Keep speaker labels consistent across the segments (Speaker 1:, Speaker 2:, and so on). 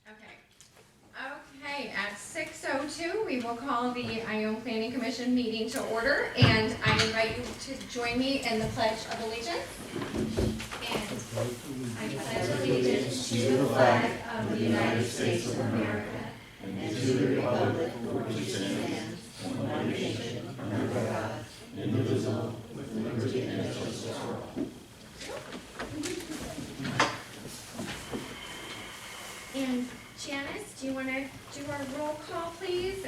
Speaker 1: Okay, at 6:02, we will call the Ione Planning Commission meeting to order, and I invite you to join me in the Pledge of Allegiance. And I pledge allegiance to the flag of the United States of America and to the republic for which it stands, one nation, under God, indivisible, with liberty and justice for all. And Janice, do you want to do our roll call, please?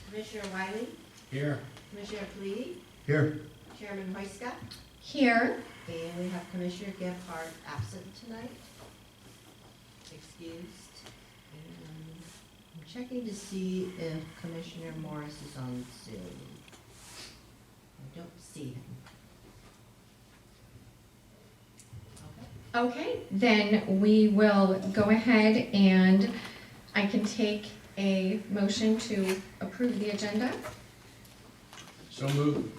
Speaker 2: Commissioner Wiley?
Speaker 3: Here.
Speaker 2: Commissioner Khalidi?
Speaker 3: Here.
Speaker 2: Chairman Hoyska?
Speaker 1: Here.
Speaker 2: And we have Commissioner Gebhardt absent tonight. Excused. And I'm checking to see if Commissioner Morris is on Zoom. I don't see him.
Speaker 1: Okay, then we will go ahead and I can take a motion to approve the agenda.
Speaker 3: So moved.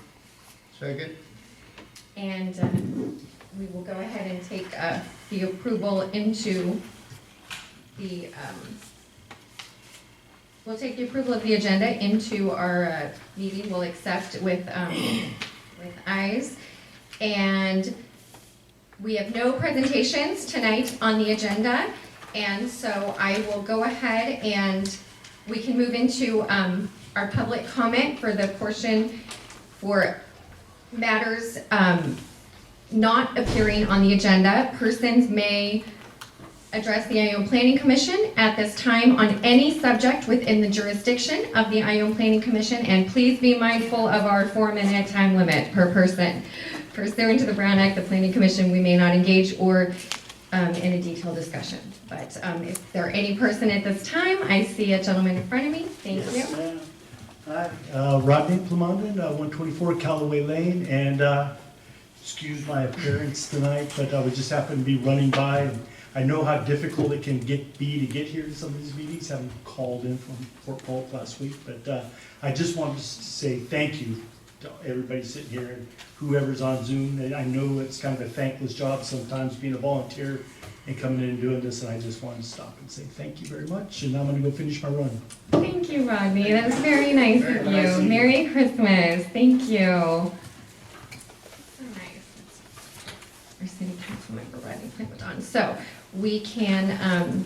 Speaker 3: Second.
Speaker 1: And we will go ahead and take the approval into the, we'll take the approval of the agenda into our meeting. We'll accept with ayes. And we have no presentations tonight on the agenda. And so I will go ahead and we can move into our public comment for the portion for matters not appearing on the agenda. Persons may address the Ione Planning Commission at this time on any subject within the jurisdiction of the Ione Planning Commission, and please be mindful of our 4-minute time limit per person. Pursuant to the Brown Act, the Planning Commission, we may not engage or in a detailed discussion. But if there are any person at this time, I see a gentleman in front of me. Thank you.
Speaker 4: Hi, Rodney Plamondon, 124 Callaway Lane, and excuse my appearance tonight, but I would just happen to be running by. And I know how difficult it can be to get here to some of these meetings, having called in from Fort Polk last week, but I just wanted to say thank you to everybody sitting here and whoever's on Zoom. And I know it's kind of a thankless job sometimes being a volunteer and coming in and doing this, and I just wanted to stop and say thank you very much, and I'm going to go finish my run.
Speaker 1: Thank you, Rodney. That was very nice of you.
Speaker 4: Nice.
Speaker 1: Merry Christmas. Thank you. So nice. Our city council member, Rodney Plamondon. So we can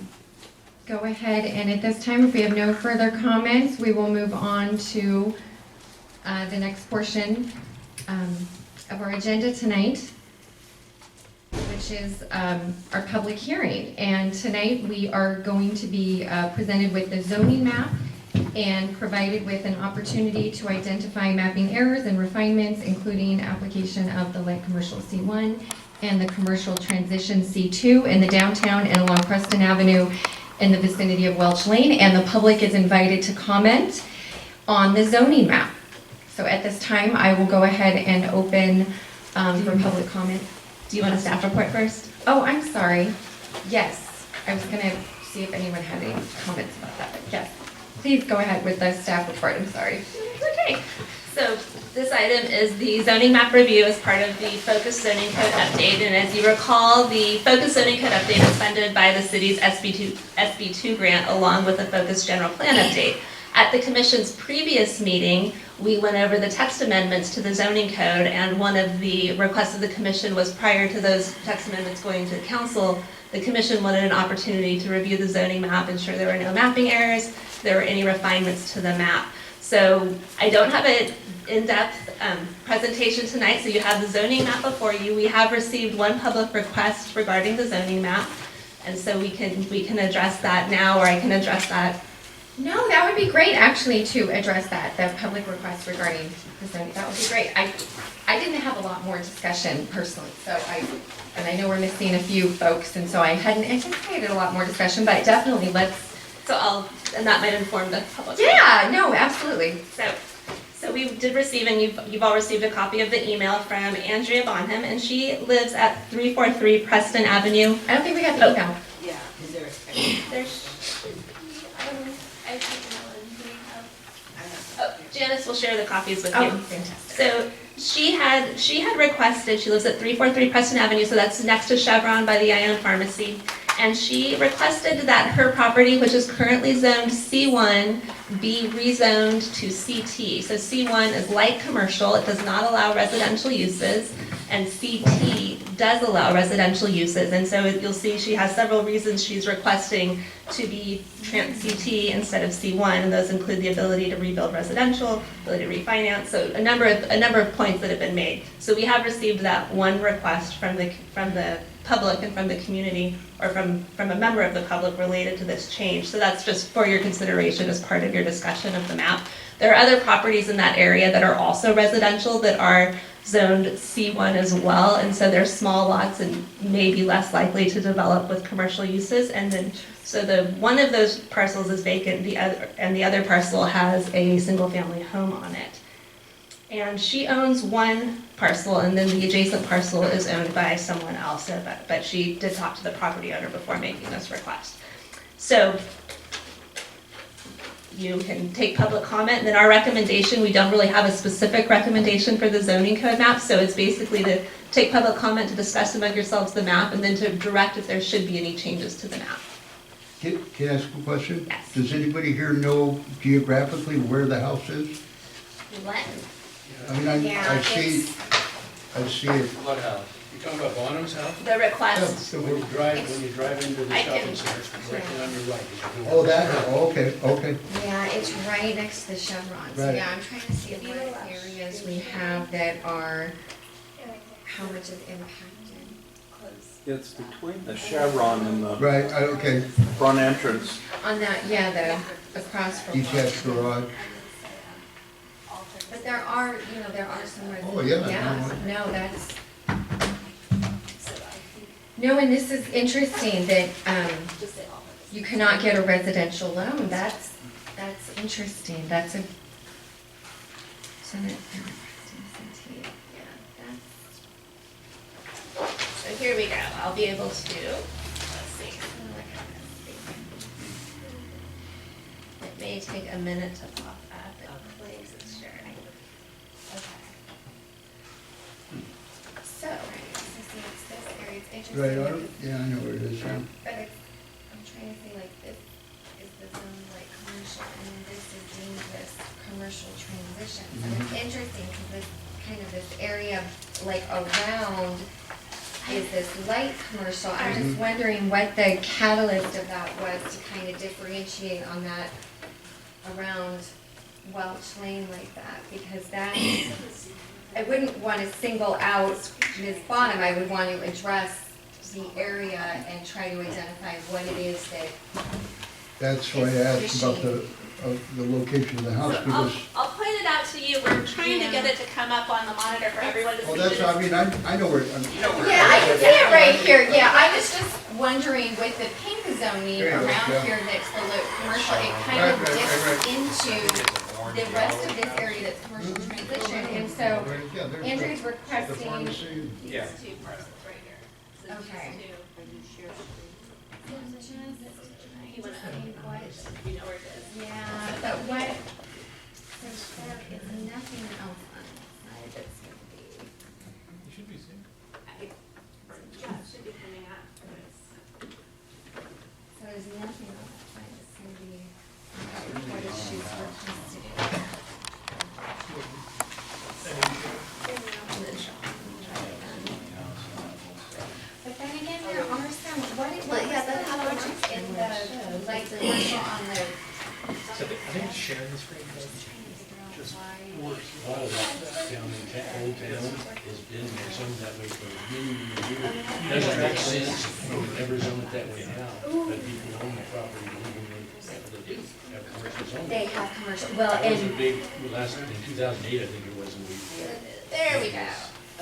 Speaker 1: go ahead, and at this time, if we have no further comments, we will move on to the next portion of our agenda tonight, which is our public hearing. And tonight we are going to be presented with the zoning map and provided with an opportunity to identify mapping errors and refinements, including application of the light commercial C1 and the commercial transition C2 in the downtown and along Preston Avenue in the vicinity of Welch Lane. And the public is invited to comment on the zoning map. So at this time, I will go ahead and open for public comment.
Speaker 5: Do you want a staff report first?
Speaker 1: Oh, I'm sorry. Yes, I was gonna see if anyone had any comments about that, but yes. Please go ahead with the staff report, I'm sorry.
Speaker 5: Okay, so this item is the zoning map review as part of the Focus Zoning Code update. And as you recall, the Focus Zoning Code update is funded by the city's SB2 grant along with the Focus General Plan update. At the Commission's previous meeting, we went over the text amendments to the zoning code, and one of the requests of the Commission was prior to those text amendments going to the Council, the Commission wanted an opportunity to review the zoning map, ensure there were no mapping errors, if there were any refinements to the map. So I don't have an in-depth presentation tonight, so you have the zoning map before you. We have received one public request regarding the zoning map, and so we can address that now, or I can address that.
Speaker 1: No, that would be great, actually, to address that, the public request regarding the zoning. That would be great. I didn't have a lot more discussion personally, so and I know we're missing a few folks, and so I hadn't anticipated a lot more discussion, but definitely
Speaker 5: And that might inform the public.
Speaker 1: Yeah, no, absolutely.
Speaker 5: So we did receive, and you've all received a copy of the email from Andrea Bonham, and she lives at 343 Preston Avenue.
Speaker 1: I don't think we got the email.
Speaker 2: Yeah, is there
Speaker 5: There should be, I've taken that one. Do we have? Janice will share the copies with you.
Speaker 1: Oh, fantastic.
Speaker 5: So She had requested, she lives at 343 Preston Avenue, so that's next to Chevron by the Ione Pharmacy. And she requested that her property, which is currently zoned C1, be rezoned to CT. So C1 is light commercial, it does not allow residential uses, and CT does allow residential uses. And so you'll see she has several reasons she's requesting to be CT instead of C1, and those include the ability to rebuild residential, ability to refinance, so a number of points that have been made. So we have received that one request from the public and from the community, or from a member of the public related to this change. So that's just for your consideration as part of your discussion of the map. There are other properties in that area that are also residential that are zoned C1 as well, and so they're small lots and maybe less likely to develop with commercial uses. And then, so one of those parcels is vacant, the other parcel has a single-family home on it. And she owns one parcel, and then the adjacent parcel is owned by someone else, but she did talk to the property owner before making this request. So you can take public comment, and then our recommendation, we don't really have a specific recommendation for the zoning code map, so it's basically to take public comment, to discuss among yourselves the map, and then to direct if there should be any changes to the map.
Speaker 3: Can I ask a question?
Speaker 5: Yes.
Speaker 3: Does anybody here know geographically where the house is?
Speaker 5: Len?
Speaker 3: I mean,
Speaker 1: Yeah,
Speaker 3: I see it.
Speaker 6: What house? You talking about Bonham's house?
Speaker 5: The request,
Speaker 3: So
Speaker 6: When you drive into the
Speaker 5: I
Speaker 6: shopping
Speaker 5: can-
Speaker 6: center, it's directly on your right. is the
Speaker 3: Oh,
Speaker 6: door.
Speaker 3: that, oh, okay.
Speaker 1: Yeah, it's right next to the Chevron. So
Speaker 3: Right.
Speaker 1: yeah, I'm trying to see what areas we have that are, how much is impacted.
Speaker 7: It's between the Chevron and the
Speaker 3: Right, okay.
Speaker 7: front entrance.
Speaker 1: On that, yeah, the across from.
Speaker 3: Detached garage.
Speaker 1: But there are some.
Speaker 3: Oh, yeah,
Speaker 1: Yeah, no, no, and this is interesting that, you cannot get a residential loan. That's interesting. That's a. So that,
Speaker 5: so here we go, I'll be able to, let's see. It may take a minute to pop up, it claims it's sharing. Okay. So,
Speaker 1: it's this area. It's interesting.
Speaker 3: Right,
Speaker 1: because-
Speaker 3: yeah, I know where it is, yeah.
Speaker 1: But it's, I'm trying to see, like, this is the zone like commercial, and then this is deemed this commercial transition. So it's interesting, because this, kind of this area, like, around is this light commercial. I'm just wondering what the catalyst of that was to kind of differentiate on that around Welch Lane like that, because that, I wouldn't want to single out Ms. Bonham, I would want to address the area and try to identify what it is that,
Speaker 3: That's why I asked about the location of the house,
Speaker 5: so
Speaker 3: because,
Speaker 5: I'll point it out to you, we're trying to get it to come up on the monitor for everyone to see.
Speaker 3: oh, that's, I mean, I know where,
Speaker 1: yeah, I can see it right here, yeah, I was just wondering with the pink zoning
Speaker 3: There you go,
Speaker 1: around
Speaker 3: yeah.
Speaker 1: here that's the commercial, it kind of
Speaker 3: Right.
Speaker 1: dips into the rest of this area that's commercial transition, and so
Speaker 3: yeah, there's
Speaker 1: Andrew's
Speaker 3: the
Speaker 1: requesting,
Speaker 3: pharmacy.
Speaker 6: Yeah.
Speaker 5: These two parcels right here. So these
Speaker 1: Okay.
Speaker 5: two. You wanna,
Speaker 1: what,
Speaker 5: you know where it is?
Speaker 1: yeah, but what, so there is nothing else on this side that's gonna be.
Speaker 6: You should be seeing.
Speaker 5: Yeah, it should be coming up for this.
Speaker 1: So there's nothing on that side that's gonna be, what is she's requesting.
Speaker 5: And then shop. Try it again.
Speaker 1: But then again, there are some, what is,
Speaker 5: Well, yeah, that's how
Speaker 1: much
Speaker 5: much
Speaker 1: in the, like, the commercial on the.
Speaker 6: So I think sharing the screen.
Speaker 1: Just
Speaker 6: A lot of that down in Old Town has been there, some of that way for many, many years. Doesn't make sense, you would never zone it that way now, but people own the property, they do have commercial zoning.
Speaker 1: They have commercial, well,
Speaker 6: That was a
Speaker 1: and,
Speaker 6: big, last, in 2008, I think it was, and we,
Speaker 5: There we go.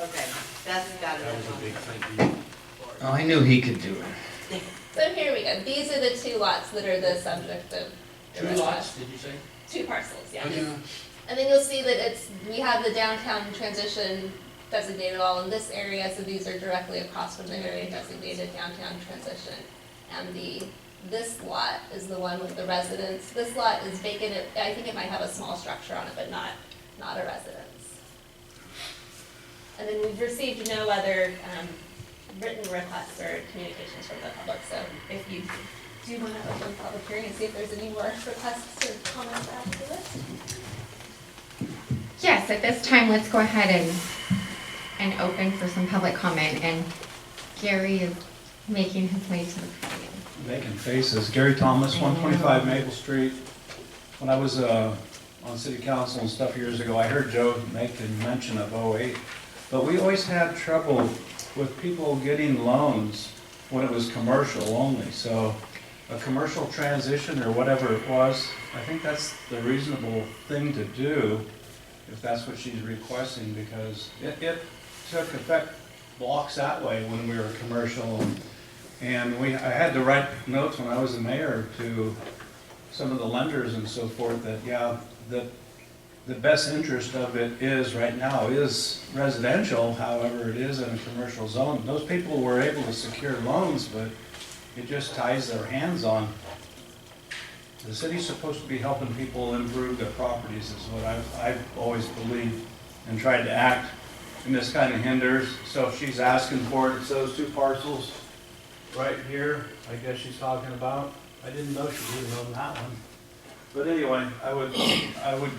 Speaker 2: Okay, that's got it.
Speaker 6: that was a big thing.
Speaker 8: Oh, I knew he could do it.
Speaker 5: So here we go. These are the two lots that are the subject of the
Speaker 6: Two
Speaker 5: request.
Speaker 6: lots, did you say?
Speaker 5: Two parcels, yeah.
Speaker 6: Yeah.
Speaker 5: And then you'll see that we have the downtown transition designated all in this area, so these are directly across from the area designated downtown transition. And this lot is the one with the residence. This lot is vacant, I think it might have a small structure on it, but not a residence. And then we've received no other written requests or communications from the public, so if you do want to open the public hearing and see if there's any more requests or comments after this.
Speaker 1: Yes, at this time, let's go ahead and open for some public comment, and Gary is making his way to the podium.
Speaker 7: Making faces. Gary Thomas, 125 Maple Street. When I was on city council and stuff years ago, I heard Joe make the mention of '08. But we always had trouble with people getting loans when it was commercial only. So a commercial transition or whatever it was, I think that's the reasonable thing to do if that's what she's requesting, because it took effect blocks that way when we were commercial. And I had to write notes when I was the mayor to some of the lenders and so forth that, yeah, the best interest of it is right now is residential, however it is in a commercial zone. Those people were able to secure loans, but it just ties their hands on. The city's supposed to be helping people improve their properties is what I've always believed and tried to act, and this kind of hinders. So if she's asking for it, it's those two parcels right here, I guess she's talking about. I didn't know she didn't own that one. But anyway, I would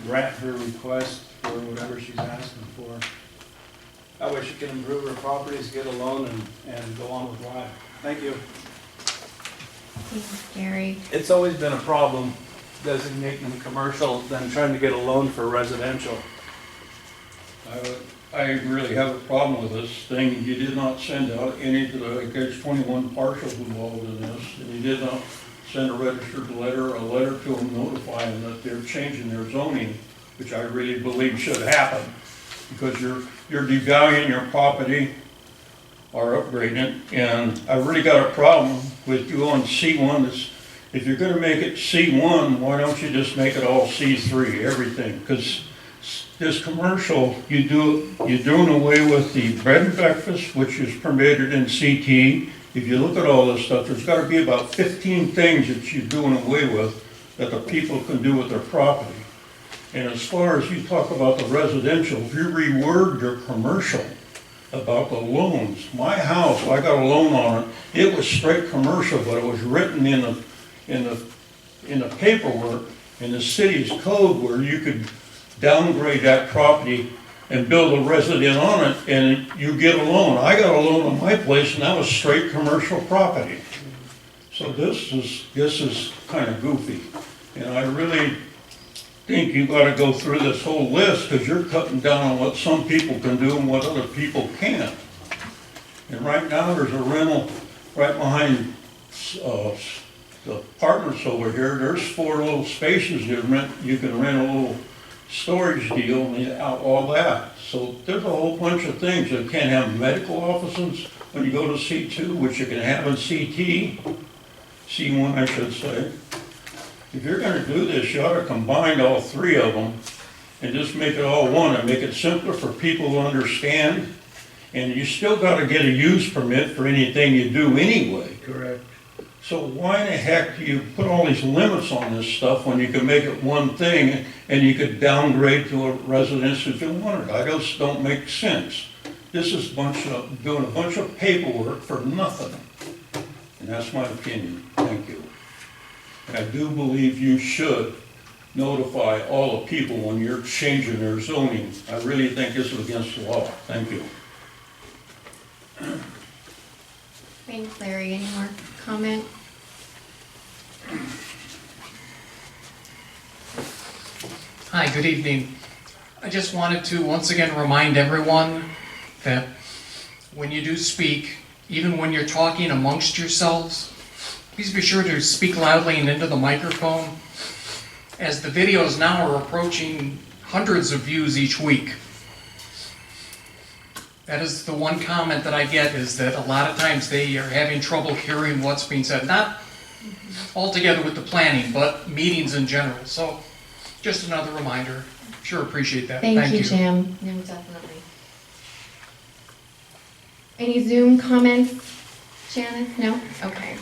Speaker 7: grant her request for whatever she's asking for. That way she can improve her properties, get a loan, and go on with life. Thank you.
Speaker 1: Thanks, Gary.
Speaker 7: It's always been a problem designating them commercial than trying to get a loan for residential.
Speaker 9: I really have a problem with this thing. You did not send out any to the, there's 21 parcels involved in this, and you did not send a registered letter, a letter to them notifying that they're changing their zoning, which I really believe should happen, because you're devaluing your property or upgrading it, and I really got a problem with you on C1. If you're gonna make it C1, why don't you just make it all C3, everything? Because this commercial, you're doing away with the bread and breakfast, which is permitted in CT. If you look at all this stuff, there's gotta be about 15 things that you're doing away with that the people can do with their property. And as far as you talk about the residential, if you reword your commercial about the loans, my house, I got a loan on it, it was straight commercial, but it was written in the paperwork, in the city's code, where you could downgrade that property and build a resident on it, and you get a loan. I got a loan on my place, and that was straight commercial property. So this is kind of goofy, and I really think you gotta go through this whole list, because you're cutting down on what some people can do and what other people can't. And right now, there's a rental right behind the apartments over here. There's 4 little spaces you can rent a little storage deal and all that. So there's a whole bunch of things. You can't have medical offices when you go to C2, which you can have in CT, C1 I should say. If you're gonna do this, you ought to combine all 3 of them and just make it all one and make it simpler for people to understand. And you still gotta get a use permit for anything you do anyway.
Speaker 3: Correct.
Speaker 9: So why in the heck do you put all these limits on this stuff when you can make it one thing and you could downgrade to a residence if you wanted? I just don't make sense. This is doing a bunch of paperwork for nothing. And that's my opinion. Thank you. And I do believe you should notify all the people when you're changing their zoning. I really think this is against the law. Thank you.
Speaker 1: Thanks, Larry. Any more comment?
Speaker 10: Hi, good evening. I just wanted to once again remind everyone that when you do speak, even when you're talking amongst yourselves, please be sure to speak loudly and into the microphone, as the videos now are approaching hundreds of views each week. That is the one comment that I get, is that a lot of times they are having trouble hearing what's being said. Not altogether with the planning, but meetings in general. So just another reminder. Sure appreciate that.
Speaker 1: Thank you, Jim. No, definitely. Any Zoom comments, Janice? No? Okay.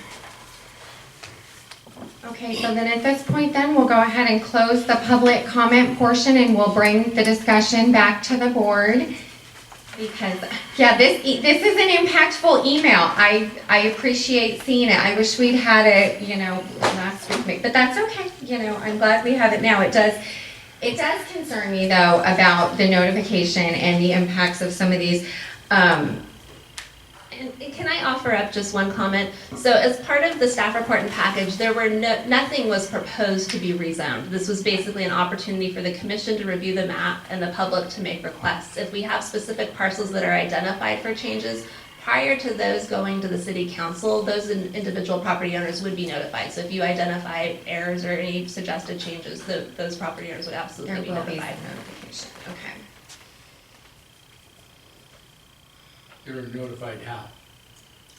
Speaker 1: Okay, so then at this point then, we'll go ahead and close the public comment portion, and we'll bring the discussion back to the board. Because, yeah, this is an impactful email. I appreciate seeing it. I wish we'd had it, last week, but that's okay. I'm glad we have it now. It does concern me though about the notification and the impacts of some of these,
Speaker 5: And can I offer up just one comment? So as part of the staff report and package, nothing was proposed to be rezoned. This was basically an opportunity for the commission to review the map and the public to make requests. If we have specific parcels that are identified for changes, prior to those going to the city council, those individual property owners would be notified. So if you identify errors or any suggested changes, those property owners would absolutely be
Speaker 1: there will be
Speaker 5: notified.
Speaker 1: notification. Okay.
Speaker 6: They were notified how?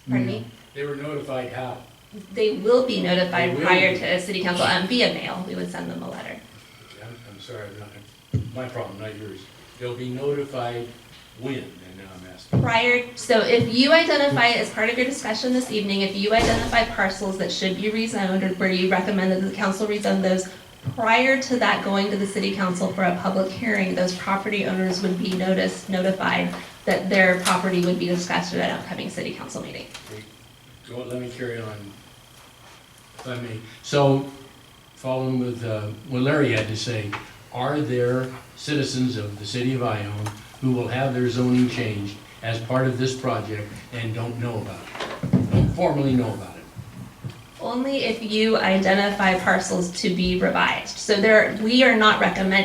Speaker 5: Pardon me?
Speaker 6: They were notified how?
Speaker 5: They will be notified
Speaker 6: They will
Speaker 5: prior
Speaker 6: be.
Speaker 5: to city council via mail. We would send them a letter.
Speaker 6: Okay, I'm sorry, my problem, not yours. They'll be notified when, and now I'm asking.
Speaker 5: So if you identify, as part of your discussion this evening, if you identify parcels that should be rezoned, or where you recommend that the council rezone those, prior to that going to the city council for a public hearing, those property owners would be notified that their property would be discussed at an upcoming city council meeting.
Speaker 6: Okay, let me carry on, if I may. So, following with what Larry had to say, are there citizens of the city of Ione who will have their zoning changed as part of this project and don't know about it? Don't formally know about it?
Speaker 5: Only if you identify parcels to be revised. So we are not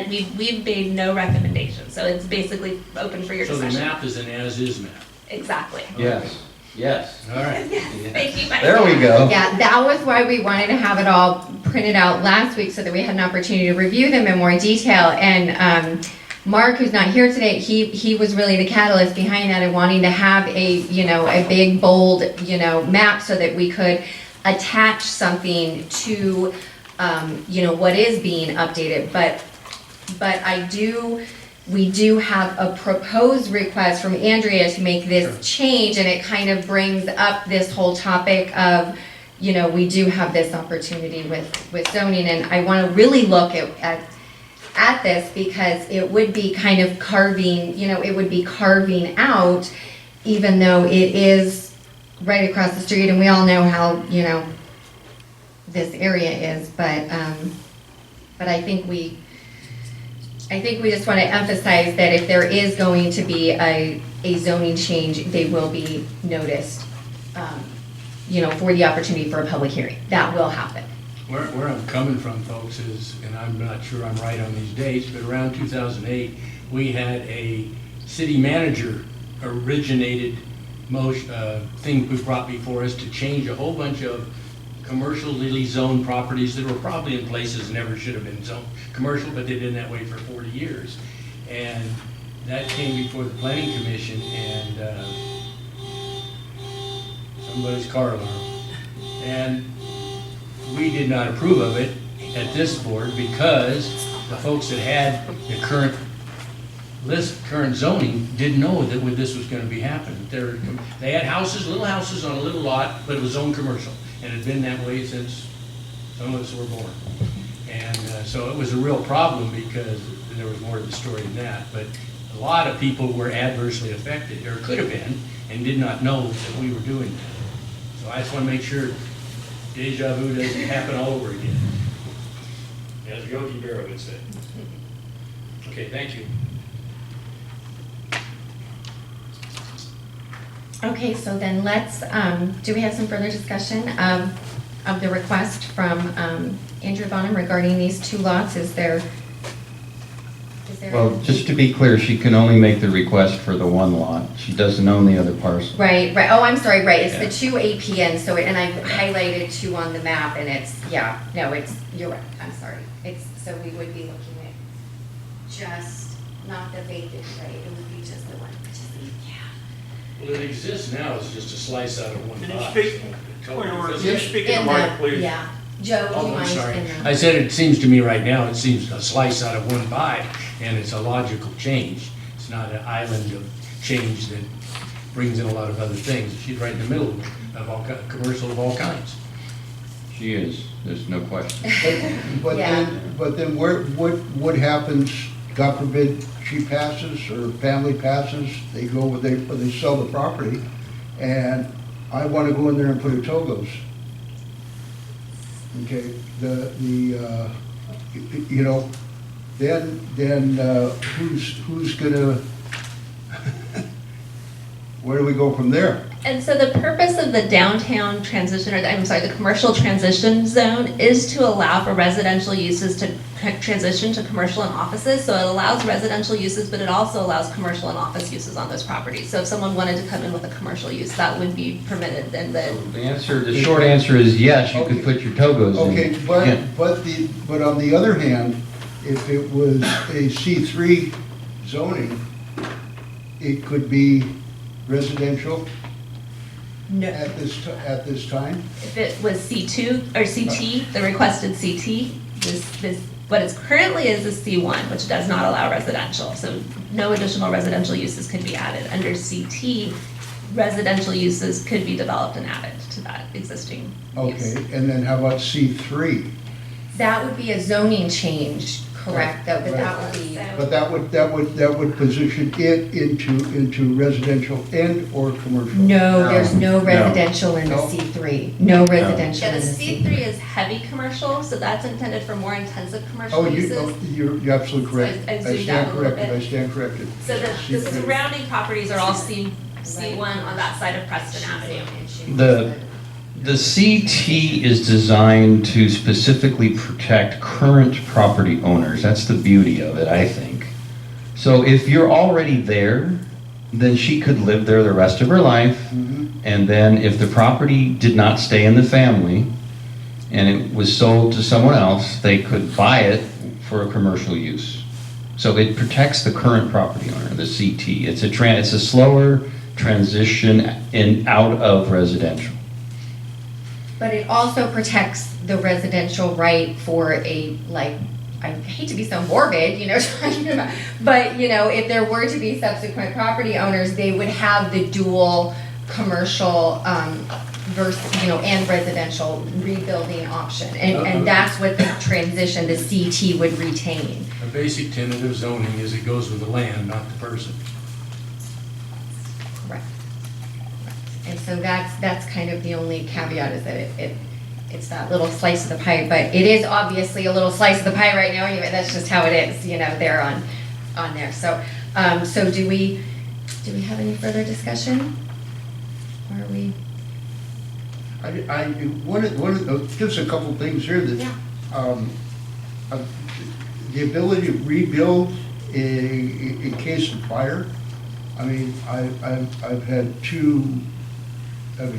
Speaker 5: we've made no recommendations. So it's basically open for your
Speaker 6: So the
Speaker 5: discussion.
Speaker 6: map is an as-is map?
Speaker 5: Exactly.
Speaker 8: Yes, yes.
Speaker 6: All right.
Speaker 5: Thank you, Mike.
Speaker 8: There we go.
Speaker 1: Yeah, that was why we wanted to have it all printed out last week so that we had an opportunity to review them in more detail. And Mark, who's not here today, he was really the catalyst behind that and wanting to have a big, bold, map so that we could attach something to, what is being updated. But we do have a proposed request from Andrea to make this change, and it kind of brings up this whole topic of, we do have this opportunity with zoning, and I want to really look at this because it would be kind of carving out, even though it is right across the street, and we all know how, this area is, but I think we just want to emphasize that if there is going to be a zoning change, they will be noticed, for the opportunity for a public hearing. That will happen.
Speaker 6: Where I'm coming from, folks, is, and I'm not sure I'm right on these dates, but around 2008, we had a city manager originated thing we brought before us to change a whole bunch of commercially zoned properties that were probably in places never should have been zoned commercial, but they've been that way for 40 years. And that came before the planning commission, and somebody's car alarm. And we did not approve of it at this board because the folks that had the current zoning didn't know that this was going to be happening. They had little houses on a little lot, but it was zoned commercial, and it had been that way since some of us were born. And so it was a real problem because there was more to the story than that. But a lot of people were adversely affected, or could have been, and did not know that we were doing that. So I just want to make sure deja vu doesn't happen all over again, as Yogi Berra would say. Okay, thank you.
Speaker 1: Okay, so then let's, do we have some further discussion of the request from Andrew Bonham regarding these two lots? Is there?
Speaker 8: Well, just to be clear, she can only make the request for the one lot. She doesn't own the other parcel.
Speaker 1: Right. Oh, I'm sorry, right, it's the two APNs, so, and I've highlighted two on the map, and you're right, I'm sorry. So we would be looking at just, not the vacant, right, it would be just the one,
Speaker 6: Well, it exists now, it's just a slice out of one
Speaker 9: Can you
Speaker 6: box.
Speaker 9: speak? Point of order, can you speak in
Speaker 1: In
Speaker 9: the mic,
Speaker 1: the,
Speaker 9: please?
Speaker 1: yeah. Joe, do you
Speaker 6: Oh, I'm
Speaker 1: mind?
Speaker 6: sorry.
Speaker 1: in the-
Speaker 6: I said it seems to me right now, it seems a slice out of one pie, and it's a logical change. It's not an island of change that brings in a lot of other things. She's right in the middle of all commercial of all kinds.
Speaker 8: She is, there's no question.
Speaker 3: But
Speaker 1: Yeah.
Speaker 3: then what happens, God forbid, she passes, her family passes, they go, they sell the property, and I wanna go in there and put a Togo's. Okay, you know, then who's gonna, where do we go from there?
Speaker 5: And so the purpose of the downtown transition, or the commercial transition zone is to allow for residential uses to transition to commercial and offices. So it allows residential uses, but it also allows commercial and office uses on those properties. So if someone wanted to come in with a commercial use, that would be permitted, and then.
Speaker 8: The short answer is yes, you could put your Togos in.
Speaker 3: Okay,
Speaker 8: Yeah.
Speaker 3: but on the other hand, if it was a C3 zoning, it could be residential
Speaker 5: No.
Speaker 3: at this time?
Speaker 5: If it was C2 or CT, the requested CT, what it currently is C1, which does not allow residential. So no additional residential uses could be added. Under CT, residential uses could be developed and added to that existing use.
Speaker 3: Okay, and then how about C3?
Speaker 1: That would be a zoning change, correct, though, but that would be,
Speaker 3: But that would position it into residential and or commercial?
Speaker 1: no, there's no
Speaker 8: No.
Speaker 1: residential in the
Speaker 3: No.
Speaker 1: C3. No residential
Speaker 5: Yeah,
Speaker 1: in
Speaker 5: the
Speaker 1: the
Speaker 5: C3
Speaker 1: C3.
Speaker 5: is heavy commercial, so that's intended for more intensive commercial
Speaker 3: Oh,
Speaker 5: uses.
Speaker 3: you're absolutely correct.
Speaker 5: So I zoomed out a little bit.
Speaker 3: I stand corrected.
Speaker 5: So the
Speaker 3: C3.
Speaker 5: surrounding properties are all C1 on that side of Preston Avenue.
Speaker 8: The CT is designed to specifically protect current property owners. That's the beauty of it, I think. So if you're already there, then she could live there the rest of her life.
Speaker 3: Mhm.
Speaker 8: And then if the property did not stay in the family and it was sold to someone else, they could buy it for a commercial use. So it protects the current property owner, the CT. It's a slower transition out of residential.
Speaker 1: But it also protects the residential right for a, like, I hate to be so morbid, talking about, but, if there were to be subsequent property owners, they would have the dual commercial, versus, and residential rebuilding option. And that's what the transition, the CT would retain.
Speaker 6: A basic tenet of zoning is it goes with the land, not the person.
Speaker 1: Correct. And so that's kind of the only caveat, is that it's that little slice of the pie, but it is obviously a little slice of the pie right now anyway. That's just how it is, there on there. So, so do we have any further discussion? Or are we?
Speaker 3: Just a couple things here that,
Speaker 1: Yeah.
Speaker 3: The ability to rebuild in case of fire. I mean, I've had at a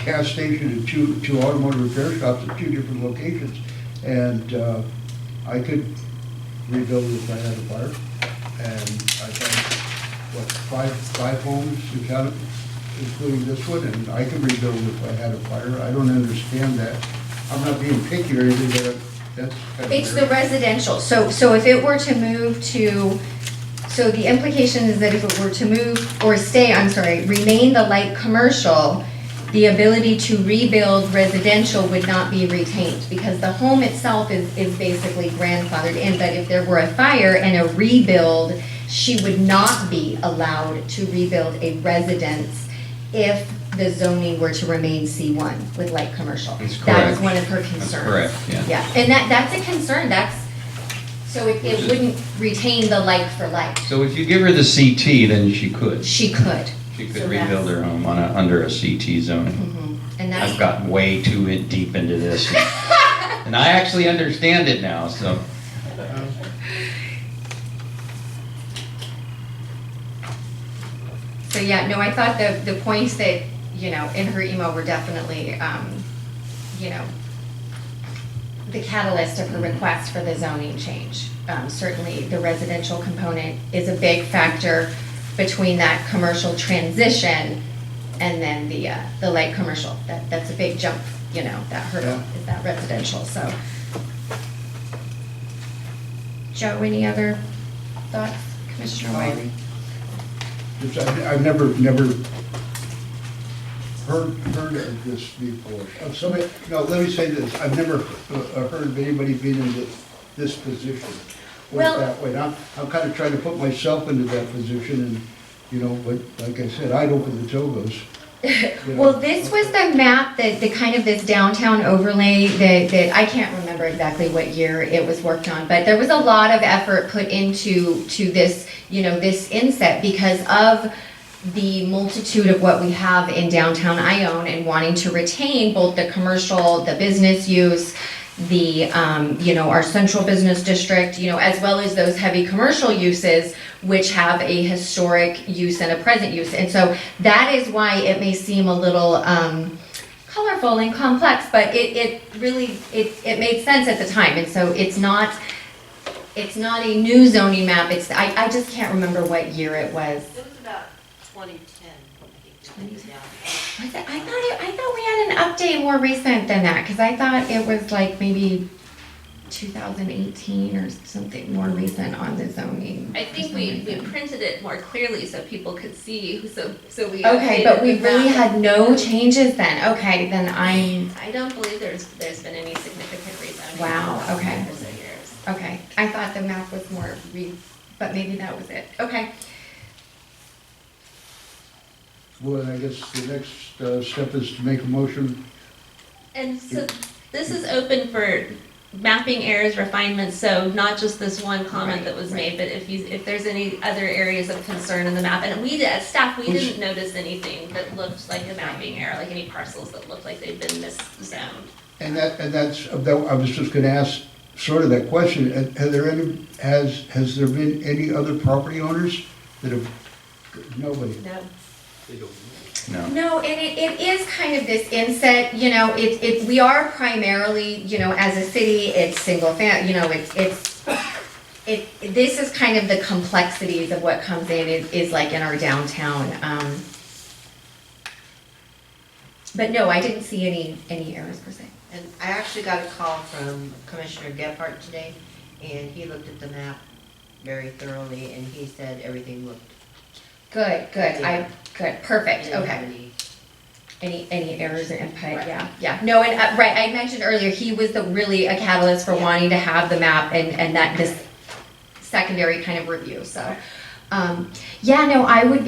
Speaker 3: gas station and two automotive repair shops at two different locations, and I could rebuild if I had a fire. And I've had, five homes in town, including this one, and I could rebuild if I had a fire. I don't understand that. I'm not being picky or anything, but that's kind of
Speaker 1: It's the
Speaker 3: weird.
Speaker 1: residential, so if it were to move to, so the implication is that if it were to move, or remain the light commercial, the ability to rebuild residential would not be retained, because the home itself is basically grandfathered in, but if there were a fire and a rebuild, she would not be allowed to rebuild a residence if the zoning were to remain C1 with light commercial.
Speaker 8: That's
Speaker 1: That is
Speaker 8: correct.
Speaker 1: one of her concerns.
Speaker 8: That's correct, yeah.
Speaker 1: Yeah, and that's a concern, so it wouldn't retain the like for like.
Speaker 8: So if you give her the CT, then she could.
Speaker 1: She could.
Speaker 8: She
Speaker 1: So
Speaker 8: could rebuild her home under a CT zoning.
Speaker 1: And that's.
Speaker 8: I've gotten way too deep into this. And I actually understand it now, so.
Speaker 1: So yeah, no, I thought the points that, in her email were definitely, the catalyst of her request for the zoning change. Certainly, the residential component is a big factor between that commercial transition and then the light commercial. That's a big jump, that hurdle is that residential, so. Joe, any other thoughts, Commissioner Wiley?
Speaker 3: I've never heard of this before. Let me say this, I've never heard of anybody being in this position.
Speaker 1: Well-
Speaker 3: that way. And I'm kind of trying to put myself into that position and, you know, but like I said, I'd open the togos. You know.
Speaker 1: Well, this was the map that, the kind of this downtown overlay that, I can't remember exactly what year it was worked on, but there was a lot of effort put into this, you know, this inset because of the multitude of what we have in downtown Ione and wanting to retain both the commercial, the business use, the, you know, our central business district, you know, as well as those heavy commercial uses, which have a historic use and a present use. And so that is why it may seem a little colorful and complex, but it really, it made sense at the time. And so it's not a new zoning map. I just can't remember what year it was.
Speaker 2: It was about 2010, I think.
Speaker 1: 2010. Was it? I thought we had an update more recent than that, because I thought it was like maybe 2018 or something more recent on the zoning.
Speaker 5: I think we printed it more clearly so people could see, so we.
Speaker 1: Okay, but
Speaker 5: updated
Speaker 1: we
Speaker 5: the
Speaker 1: really
Speaker 5: map.
Speaker 1: had no changes then. Okay, then
Speaker 5: I don't believe there's been any significant rezoning.
Speaker 1: Wow, okay.
Speaker 5: For so years.
Speaker 1: okay. I thought the map was more but maybe that was it. Okay.
Speaker 3: Well, I guess the next step is to make a motion.
Speaker 5: And so this is open for mapping errors, refinements, so not just this one comment that was made, but if there's any other areas of concern in the map, and we, as staff, we didn't notice anything that looked like a mapping error, like any parcels that looked like they'd been miszoned.
Speaker 3: And that's, I was just gonna ask sort of that question. Has there been any other property owners that have, nobody?
Speaker 1: No.
Speaker 6: They don't.
Speaker 8: No.
Speaker 1: No, and it is kind of this inset, you know, we are primarily, you know, as a city, it's single you know, this is kind of the complexities of what comes in, is like in our downtown. But no, I didn't see any errors per se.
Speaker 2: And I actually got a call from Commissioner Gephardt today, and he looked at the map very thoroughly, and he said everything looked.
Speaker 1: Good,
Speaker 2: Yeah.
Speaker 1: good, perfect,
Speaker 2: didn't have
Speaker 1: okay.
Speaker 2: any-
Speaker 1: Any errors or input,
Speaker 2: Right.
Speaker 1: yeah. No, and, right, I mentioned earlier, he was really a catalyst for
Speaker 2: Yeah.
Speaker 1: wanting to have the map and that, this secondary kind of review, so. Yeah, no, I would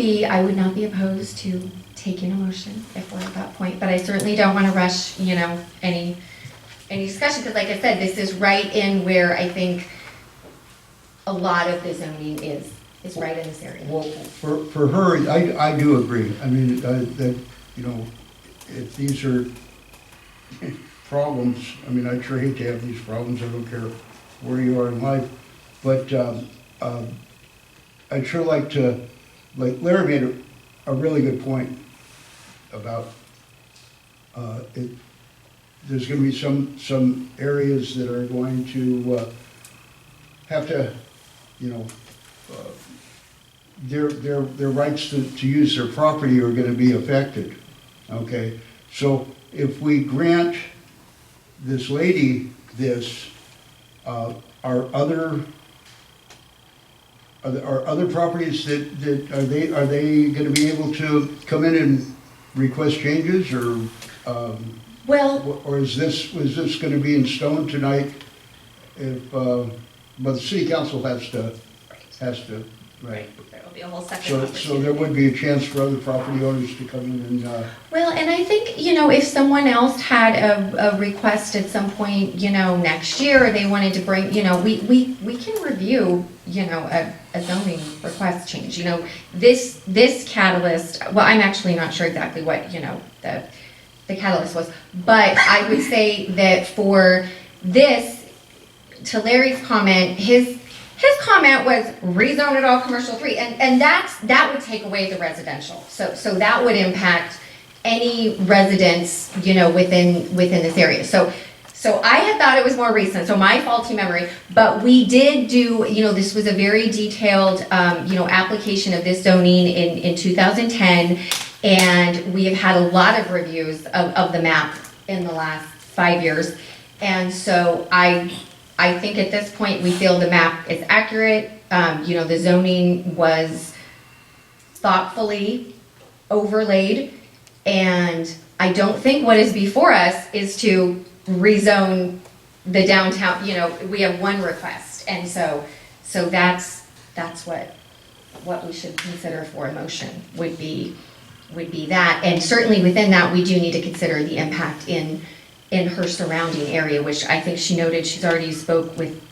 Speaker 1: not be opposed to taking a motion if we're at that point, but I certainly don't wanna rush, you know, any discussion, because like I said, this is right in where I think a lot of the zoning is right in this area.
Speaker 3: Well, for her, I do agree. I mean, that, you know, if these are problems, I mean, I'd sure hate to have these problems. I don't care where you are in life. But I'd sure like to, like Larry made a really good point about there's gonna be some areas that are going to have to, you know, their rights to use their property are gonna be affected, okay? So if we grant this lady this, are other properties that, are they gonna be able to come in and request changes, or,
Speaker 1: Well,
Speaker 3: or was this gonna be in stone tonight? If, but the city council has to, right?
Speaker 5: There will be a whole second
Speaker 3: So
Speaker 5: opportunity.
Speaker 3: there would be a chance for other property owners to come in and,
Speaker 1: well, and I think, you know, if someone else had a request at some point, you know, next year, they wanted to bring, you know, we can review, you know, a zoning request change, you know. This catalyst, well, I'm actually not sure exactly what, you know, the catalyst was, but I would say that for this, to Larry's comment, his comment was rezone it all commercial 3, and that would take away the residential. So that would impact any residents, you know, within this area. So I had thought it was more recent, so my faulty memory, but we did do, you know, this was a very detailed, you know, application of this zoning in 2010, and we have had a lot of reviews of the map in the last 5 years. And so I think at this point, we feel the map is accurate. You know, the zoning was thoughtfully overlaid, and I don't think what is before us is to rezone the downtown, you know, we have one request. And so So that's what we should consider for a motion, would be that. And certainly within that, we do need to consider the impact in her surrounding area, which I think she noted she's already spoke with,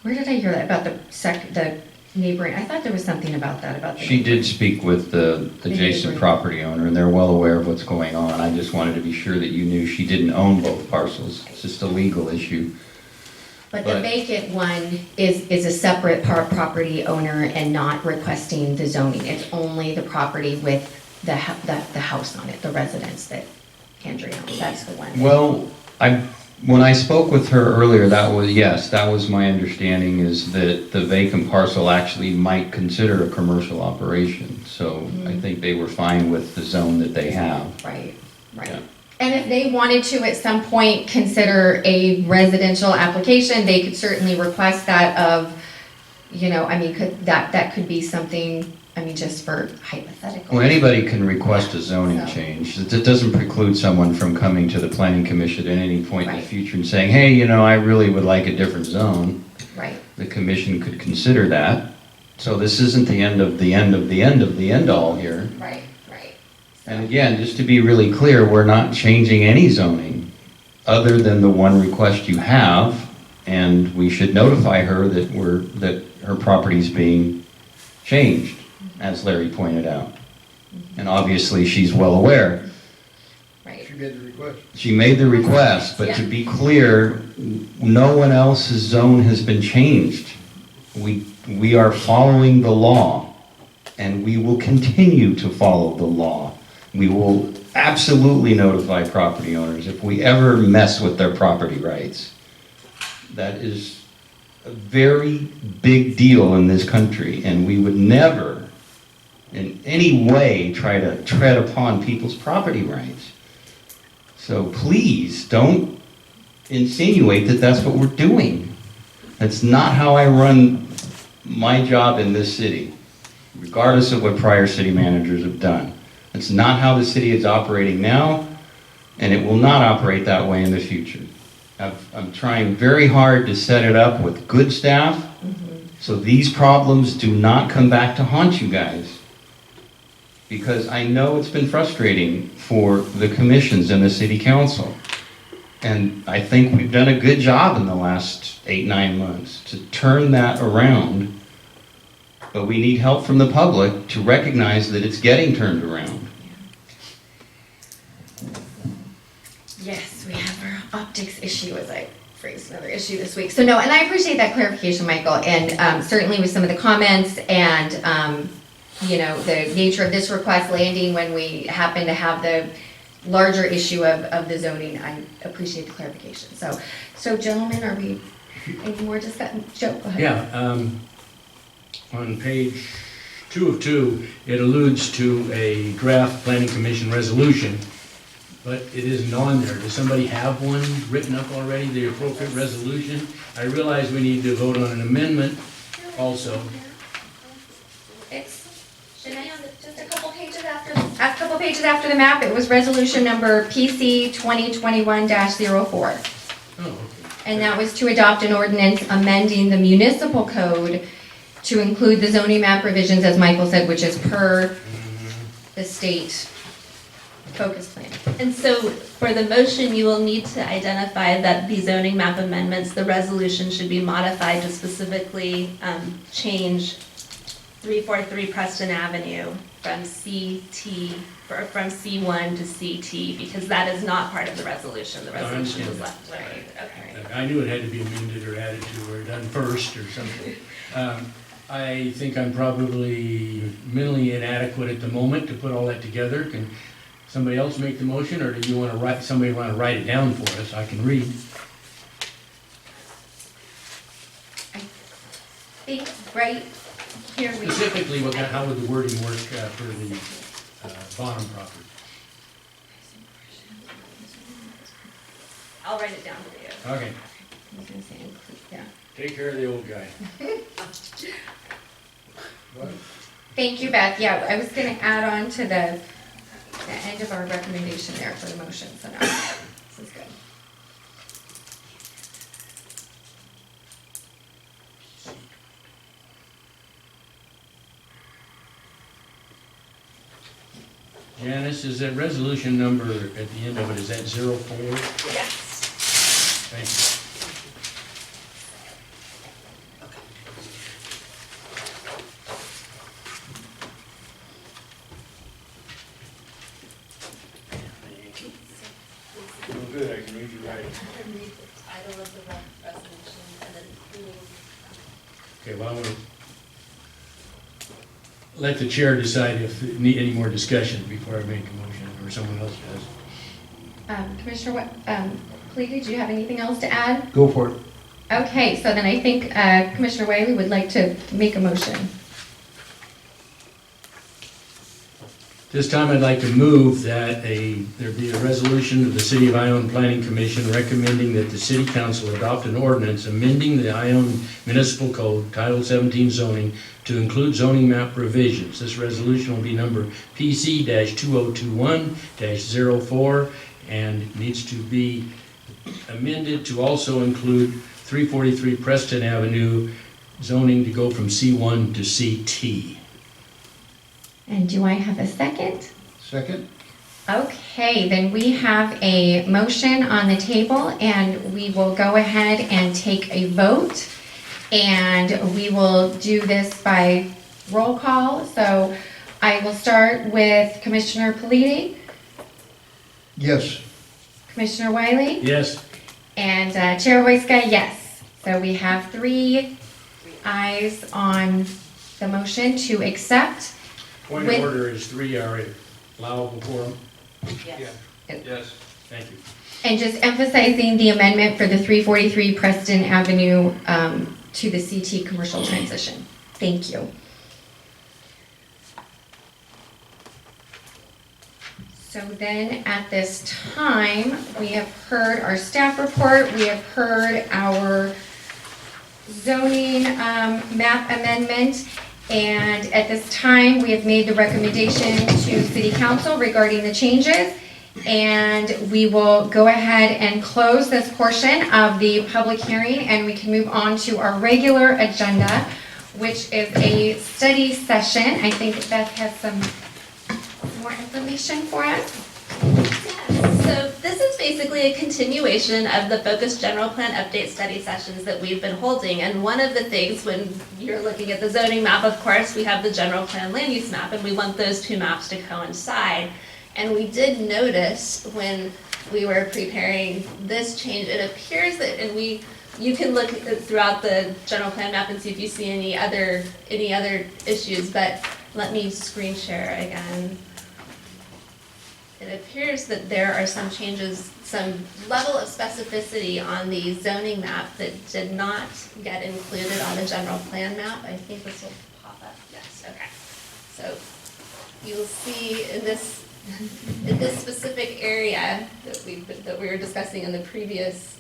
Speaker 1: where did I hear that, about the neighboring, I thought there was something about that, about the.
Speaker 8: She did speak with the adjacent
Speaker 1: neighboring.
Speaker 8: property owner, and they're well aware of what's going on. I just wanted to be sure that you knew she didn't own both parcels. It's just a legal issue.
Speaker 1: But the vacant one is a separate property owner and not requesting the zoning. It's only the property with the house on it, the residence that Andrea owns. That's the one.
Speaker 8: Well, when I spoke with her earlier, that was my understanding, is that the vacant parcel actually might consider a commercial operation. So I think they were fine with the zone that they have.
Speaker 1: Right.
Speaker 8: Yeah.
Speaker 1: And if they wanted to at some point consider a residential application, they could certainly request that of, that could be something, just for hypothetical.
Speaker 8: Well, anybody can request a zoning
Speaker 1: So-
Speaker 8: change. It doesn't preclude someone from coming to the planning commission at any point in the
Speaker 1: Right.
Speaker 8: future and saying, hey, I really would like a different zone.
Speaker 1: Right,
Speaker 8: The commission could consider that. So this isn't the end of the end of the end of the end all here.
Speaker 1: right.
Speaker 8: And again, just to be really clear, we're not changing any zoning other than the one request you have, and we should notify her that her property's being changed, as Larry pointed out. And obviously, she's well aware.
Speaker 1: Right.
Speaker 3: She made the request.
Speaker 8: She made the request, but to be clear, no one else's zone has been changed. We are following the law, and we will continue to follow the law. We will absolutely notify property owners if we ever mess with their property rights. That is a very big deal in this country, and we would never in any way try to tread upon people's property rights. So please don't insinuate that that's what we're doing. That's not how I run my job in this city, regardless of what prior city managers have done. It's not how the city is operating now, and it will not operate that way in the future. I'm trying very hard to set it up with good staff, so these problems do not come back to haunt you guys. Because I know it's been frustrating for the commissions and the city council. And I think we've done a good job in the last 8-9 months to turn that around. But we need help from the public to recognize that it's getting turned around.
Speaker 1: Yes, we have our optics issue, as I phrased another issue this week. So no, and I appreciate that clarification, Michael, and certainly with some of the comments and, the nature of this request landing when we happen to have the larger issue of the zoning, I appreciate the clarification. So gentlemen, are we, any more discussion? Joe, go ahead.
Speaker 6: Yeah, on page 2 of 2, it alludes to a draft planning commission resolution, but it isn't on there. Does somebody have one written up already, the appropriate resolution? I realize we need to vote on an amendment also.
Speaker 1: It's just a couple pages after the map. It was resolution number PC 2021-04.
Speaker 6: Oh, okay.
Speaker 1: And that was to adopt an ordinance amending the municipal code to include the zoning map revisions, as Michael said, which is per the state focus plan.
Speaker 5: And so for the motion, you will need to identify that the zoning map amendments, the resolution should be modified to specifically change 343 Preston Avenue from from C1 to CT, because that is not part of the resolution. The
Speaker 6: I
Speaker 5: resolution
Speaker 6: understand
Speaker 5: was
Speaker 6: that.
Speaker 5: left. Right. Okay.
Speaker 6: I knew it had to be amended or added to or done first or something. I think I'm probably mentally inadequate at the moment to put all that together. Can somebody else make the motion, or do you want to somebody want to write it down for us? I can read.
Speaker 1: I think right here we.
Speaker 6: Specifically, how would the wording work for the bottom property?
Speaker 5: I'll write it down for you.
Speaker 6: Okay,
Speaker 1: I was gonna say include, yeah.
Speaker 6: take care of the old guy.
Speaker 1: Thank you, Beth. Yeah, I was gonna add on to the end of our recommendation there for the motion, so no, this is good.
Speaker 6: Janice, is that resolution number at the end of it, is that 04?
Speaker 5: Yes.
Speaker 6: Thank you.
Speaker 9: Oh, good, I can read you right.
Speaker 5: Read the title of the resolution and then
Speaker 6: Okay, well, I'm gonna let the chair decide if it need any more discussion before I make a motion, or someone else does.
Speaker 1: Commissioner, Clee, did you have anything else to add?
Speaker 3: Go for it.
Speaker 1: Okay, so then I think Commissioner Wiley would like to make a motion.
Speaker 6: This time I'd like to move that there be a resolution of the City of Ione Planning Commission recommending that the City Council adopt an ordinance amending the Ione Municipal Code, Title 17 zoning, to include zoning map revisions. This resolution will be number PC-2021-04 and needs to be amended to also include 343 Preston Avenue zoning to go from C1 to CT.
Speaker 1: And do I have a second?
Speaker 3: Second?
Speaker 1: Okay, then we have a motion on the table and we will go ahead and take a vote. And we will do this by roll call. So I will start with Commissioner Politi,
Speaker 3: Yes.
Speaker 1: Commissioner Wiley,
Speaker 6: Yes?
Speaker 1: and Chair Wojska, yes. So we have 3 ayes on the motion to accept.
Speaker 6: Point
Speaker 1: With-
Speaker 6: of order is 3 are allowable quorum.
Speaker 2: Yes.
Speaker 7: Yes.
Speaker 6: Thank you.
Speaker 1: And just emphasizing the amendment for the 343 Preston Avenue to the CT commercial transition. Thank you. So then at this time, we have heard our staff report, we have heard our zoning map amendment, and at this time, we have made the recommendation to City Council regarding the changes. And we will go ahead and close this portion of the public hearing and we can move on to our regular agenda, which is a study session. I think Beth has some more information for us.
Speaker 5: So this is basically a continuation of the Focus General Plan Update study sessions that we've been holding. And one of the things when you're looking at the zoning map, of course, we have the general plan land use map and we want those 2 maps to coincide. And we did notice when we were preparing this change, it appears that, and you can look throughout the general plan map and see if you see any other issues, but let me screen share again. It appears that there are some changes, some level of specificity on the zoning map that did not get included on the general plan map. I think this will pop up, yes, okay. So you'll see in this specific area that we were discussing in the previous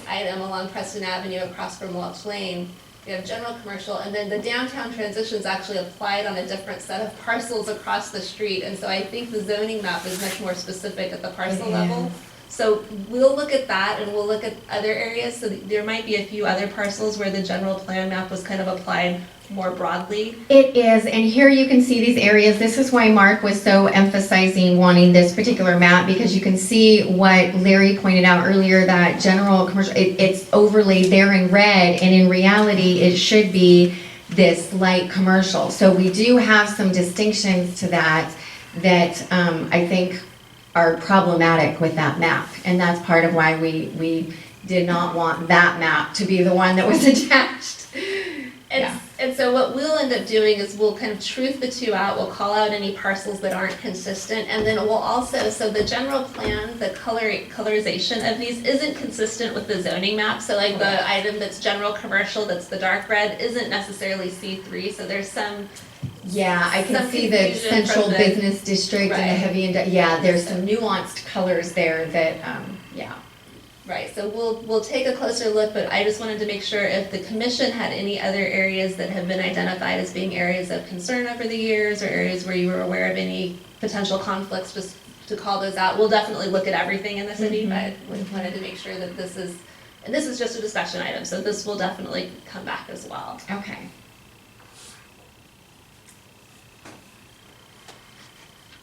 Speaker 5: item along Preston Avenue across from Welch Lane, we have general commercial, and then the downtown transition is actually applied on a different set of parcels across the street, and so I think the zoning map is much more specific at the parcel level. So we'll look at that and we'll look at other areas, so there might be a few other parcels where the general plan map was kind of applied more broadly.
Speaker 1: It is, and here you can see these areas. This is why Mark was so emphasizing wanting this particular map, because you can see what Larry pointed out earlier, that general commercial, it's overlaid there in red, and in reality, it should be this light commercial. So we do have some distinctions to that I think are problematic with that map, and that's part of why we did not want that map to be the one that was attached.
Speaker 5: And so what we'll end up doing is we'll kind of truth the 2 out, we'll call out any parcels that aren't consistent, and then we'll also, so the general plan, the colorization of these isn't consistent with the zoning map, so like the item that's general commercial, that's the dark red, isn't necessarily C3, so there's some.
Speaker 1: Yeah, I can
Speaker 5: Some
Speaker 1: see the
Speaker 5: confusion
Speaker 1: central
Speaker 5: from the-
Speaker 1: business district and the
Speaker 5: Right.
Speaker 1: heavy, there's some nuanced colors there that, yeah.
Speaker 5: Right, so we'll take a closer look, but I just wanted to make sure if the commission had any other areas that have been identified as being areas of concern over the years, or areas where you were aware of any potential conflicts, just to call those out. We'll definitely look at everything in the city, but we wanted to make sure that this is just a discussion item, so this will definitely come back as well.
Speaker 1: Okay.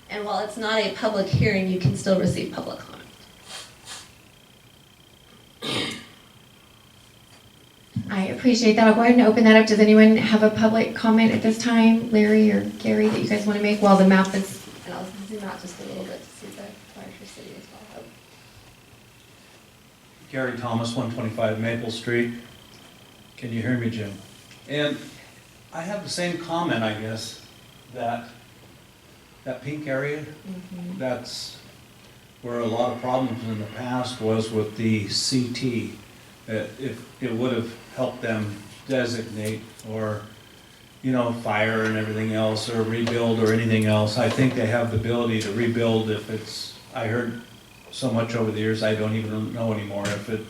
Speaker 5: And while it's not a public hearing, you can still receive public comment.
Speaker 1: I appreciate that. I'll go ahead and open that up. Does anyone have a public comment at this time, Larry or Gary, that you guys want to make while the map is,
Speaker 5: And I'll zoom out just a little bit to see the larger city as well.
Speaker 7: Gary Thomas, 125 Maple Street. Can you hear me, Jim? And I have the same comment, I guess, that pink area, that's where a lot of problems in the past was with the CT. If it would have helped them designate or, you know, fire and everything else, or rebuild or anything else. I think they have the ability to rebuild if it's, I heard so much over the years, I don't even know anymore if it,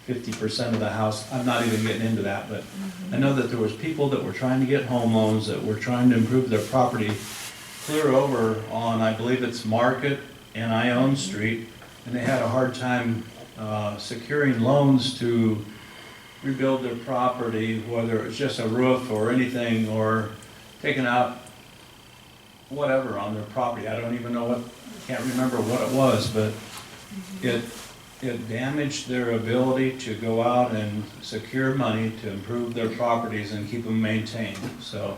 Speaker 7: 50% of the house, I'm not even getting into that, but I know that there was people that were trying to get home loans, that were trying to improve their property clear over on, I believe it's Market and Ione Street, and they had a hard time securing loans to rebuild their property, whether it was just a roof or anything, or taking out whatever on their property. I don't even know what, can't remember what it was, but it damaged their ability to go out and secure money to improve their properties and keep them maintained. So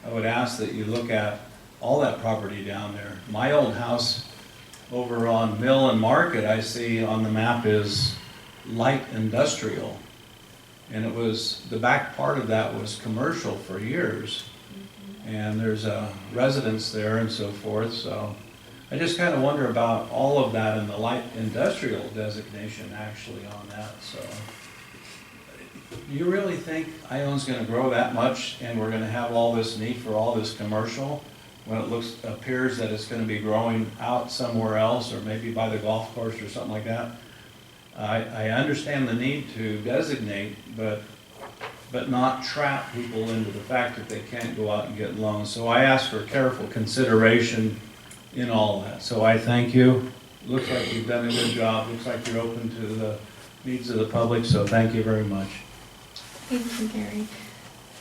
Speaker 7: I would ask that you look at all that property down there. My old house over on Mill and Market, I see on the map is light industrial. And it was, the back part of that was commercial for years. And there's a residence there and so forth, so I just kind of wonder about all of that and the light industrial designation actually on that, so. Do you really think Ione's gonna grow that much and we're gonna have all this need for all this commercial when it appears that it's gonna be growing out somewhere else or maybe by the golf course or something like that? I understand the need to designate, but not trap people into the fact that they can't go out and get loans. So I ask for careful consideration in all that. So I thank you. Looks like you've done a good job. Looks like you're open to the needs of the public, so thank you very much.
Speaker 1: thank you, Gary.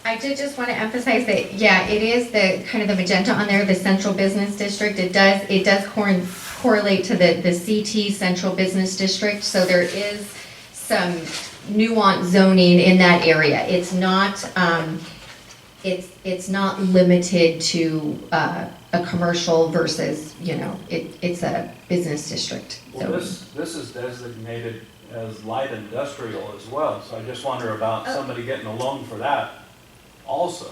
Speaker 1: I did just want to emphasize that, yeah, it is the kind of the magenta on there, the central business district. It does correlate to the CT central business district. So there is some nuanced zoning in that area. It's not limited to a commercial versus, you know, it's a business district.
Speaker 7: Well, this is designated as light industrial as well, so I just wonder about somebody getting a loan for that also.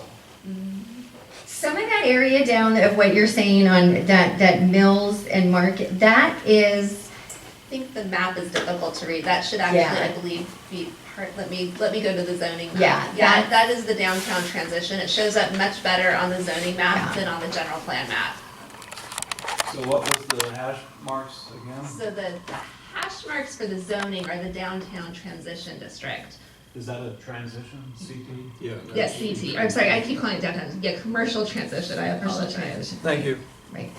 Speaker 1: Some of that area down of what you're saying on that Mills and Market, that is,
Speaker 5: I think the map is difficult to read. That should actually,
Speaker 1: Yeah.
Speaker 5: I believe, be part, let me go to the zoning map.
Speaker 1: Yeah,
Speaker 5: Yeah, that is the downtown transition. It shows up much better on the zoning map
Speaker 1: Yeah.
Speaker 5: than on the general plan map.
Speaker 7: So what was the hash marks again?
Speaker 5: So the hash marks for the zoning are the downtown transition district.
Speaker 7: Is that a transition, CT?
Speaker 6: Yeah.
Speaker 5: Yes, CT. I'm sorry, I keep calling it downtown. Yeah, commercial transition. I apologize.
Speaker 10: Thank you.
Speaker 1: right.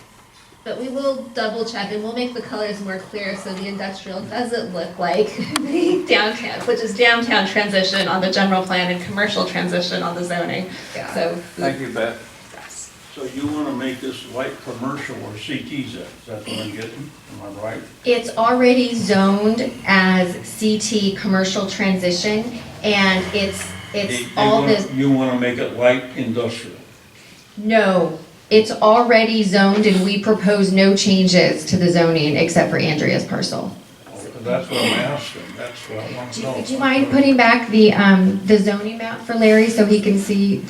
Speaker 5: But we will double check and we'll make the colors more clear so the industrial doesn't look like the downtown, which is downtown transition on the general plan and commercial transition on the zoning.
Speaker 1: Yeah.
Speaker 5: So,
Speaker 9: Thank you, Beth.
Speaker 5: yes.
Speaker 9: So you want to make this light commercial or CT's at, is that what I'm getting? Am I right?
Speaker 1: It's already zoned as CT commercial transition, and it's all this.
Speaker 9: You want to make it light industrial?
Speaker 1: No, it's already zoned, and we propose no changes to the zoning except for Andrea's parcel.
Speaker 9: That's what I'm asking, that's what I want to know.
Speaker 1: Do you mind putting back the zoning map for Larry so he can see?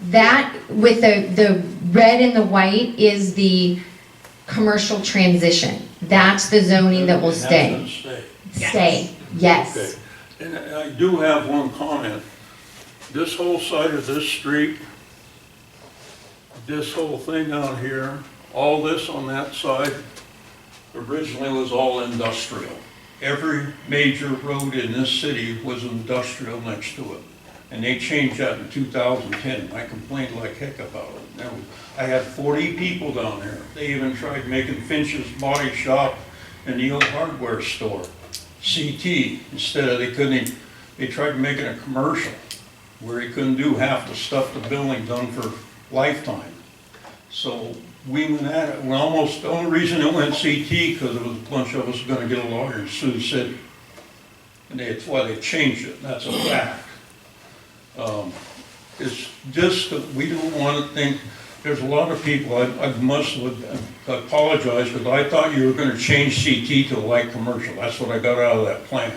Speaker 1: That with the red and the white is the commercial transition. That's the zoning that will
Speaker 9: And that's
Speaker 1: stay.
Speaker 9: gonna stay.
Speaker 1: Stay, yes.
Speaker 9: Okay. And I do have one comment. This whole side of this street, this whole thing out here, all this on that side, originally was all industrial. Every major road in this city was industrial next to it. And they changed that in 2010. I complained like heck about it. Now, I had 40 people down there. They even tried making Finch's Body Shop and the old hardware store CT instead of they tried making a commercial where he couldn't do half the stuff the building done for lifetime. So we went at it, well, almost, the only reason it went CT, because it was a bunch of us gonna get a lawyer in Sioux City. And that's why they changed it, that's a fact. It's just that we don't wanna think, there's a lot of people, I must apologize, because I thought you were gonna change CT to light commercial, that's what I got out of that plan.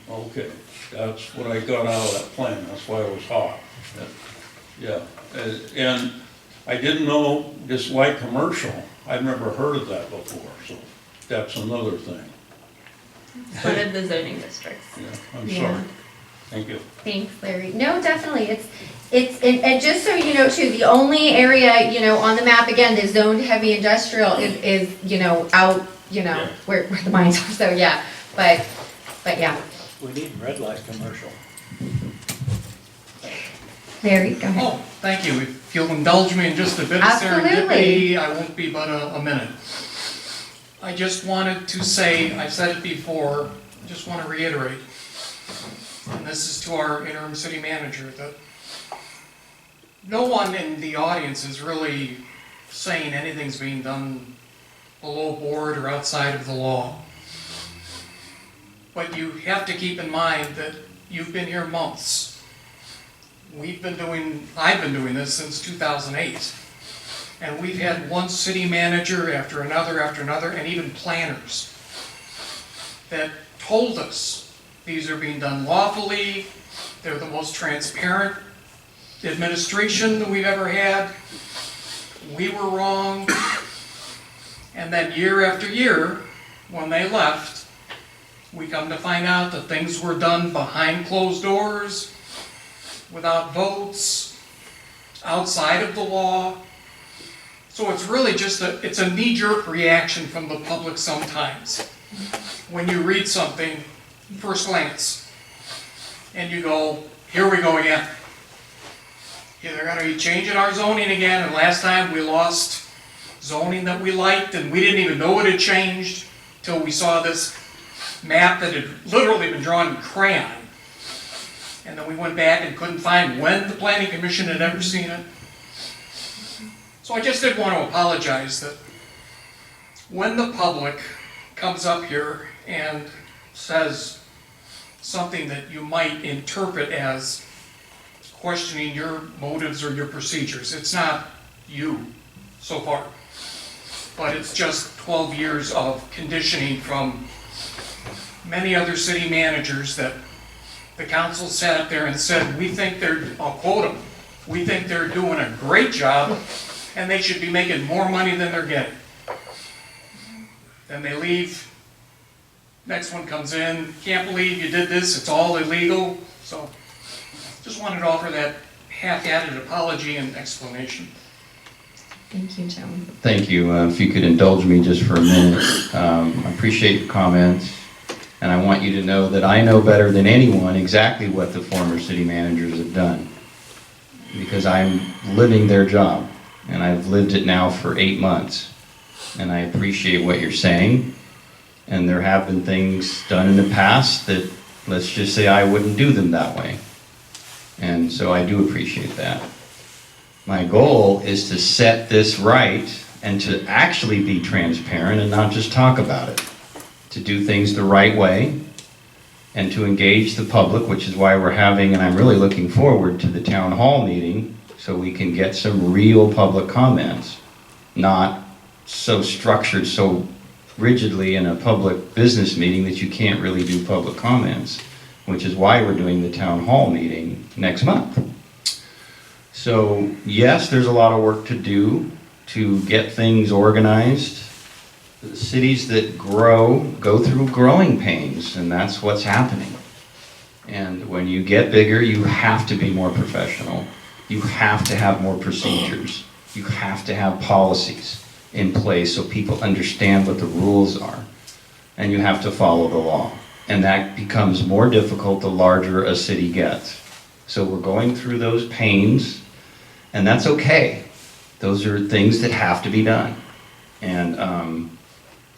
Speaker 9: Okay, that's what I got out of that plan, that's why it was hot. Yeah, and I didn't know this light commercial, I've never heard of that before, so that's another thing.
Speaker 5: One of the zoning districts.
Speaker 9: Yeah, I'm
Speaker 1: Yeah.
Speaker 9: sorry. Thank you.
Speaker 1: Thanks, Larry. No, definitely, and just so you know too, the only area, on the map, again, the zoned heavy industrial is, out,
Speaker 9: Yeah.
Speaker 1: where the mines are, so yeah, but yeah.
Speaker 7: We need red light commercial.
Speaker 1: Larry, go ahead.
Speaker 10: Oh, thank you. If you'll indulge me in just a bit of
Speaker 1: Absolutely.
Speaker 10: serendipity, I won't be but a minute. I just wanted to say, I've said it before, I just want to reiterate, and this is to our interim city manager, that no one in the audience is really saying anything's being done below board or outside of the law. But you have to keep in mind that you've been here months. I've been doing this since 2008. And we've had one city manager after another, and even planners that told us these are being done lawfully, they're the most transparent administration that we've ever had. We were wrong. And then year after year, when they left, we come to find out that things were done behind closed doors, without votes, outside of the law. So it's really just it's a knee-jerk reaction from the public sometimes. When you read something, first glance, and you go, here we go again. They're gonna be changing our zoning again, and last time we lost zoning that we liked, and we didn't even know it had changed till we saw this map that had literally been drawn in crayon. And then we went back and couldn't find when the planning commission had ever seen it. So I just did want to apologize that when the public comes up here and says something that you might interpret as questioning your motives or your procedures, it's not you so far, but it's just 12 years of conditioning from many other city managers that the council sat up there and said, we think I'll quote them, we think they're doing a great job and they should be making more money than they're getting. Then they leave, next one comes in, can't believe you did this, it's all illegal. So just wanted to offer that half-added apology and explanation.
Speaker 1: Thank you, Jim.
Speaker 8: Thank you. If you could indulge me just for a minute, I appreciate your comments. And I want you to know that I know better than anyone exactly what the former city managers have done. Because I'm living their job, and I've lived it now for 8 months. And I appreciate what you're saying. And there have been things done in the past that, let's just say, I wouldn't do them that way. And so I do appreciate that. My goal is to set this right and to actually be transparent and not just talk about it. To do things the right way and to engage the public, which is why we're having, and I'm really looking forward to the town hall meeting so we can get some real public comments, not so structured so rigidly in a public business meeting that you can't really do public comments, which is why we're doing the town hall meeting next month. So yes, there's a lot of work to do to get things organized. The cities that grow go through growing pains, and that's what's happening. And when you get bigger, you have to be more professional. You have to have more procedures. You have to have policies in place so people understand what the rules are. And you have to follow the law. And that becomes more difficult the larger a city gets. So we're going through those pains, and that's okay. Those are things that have to be done. And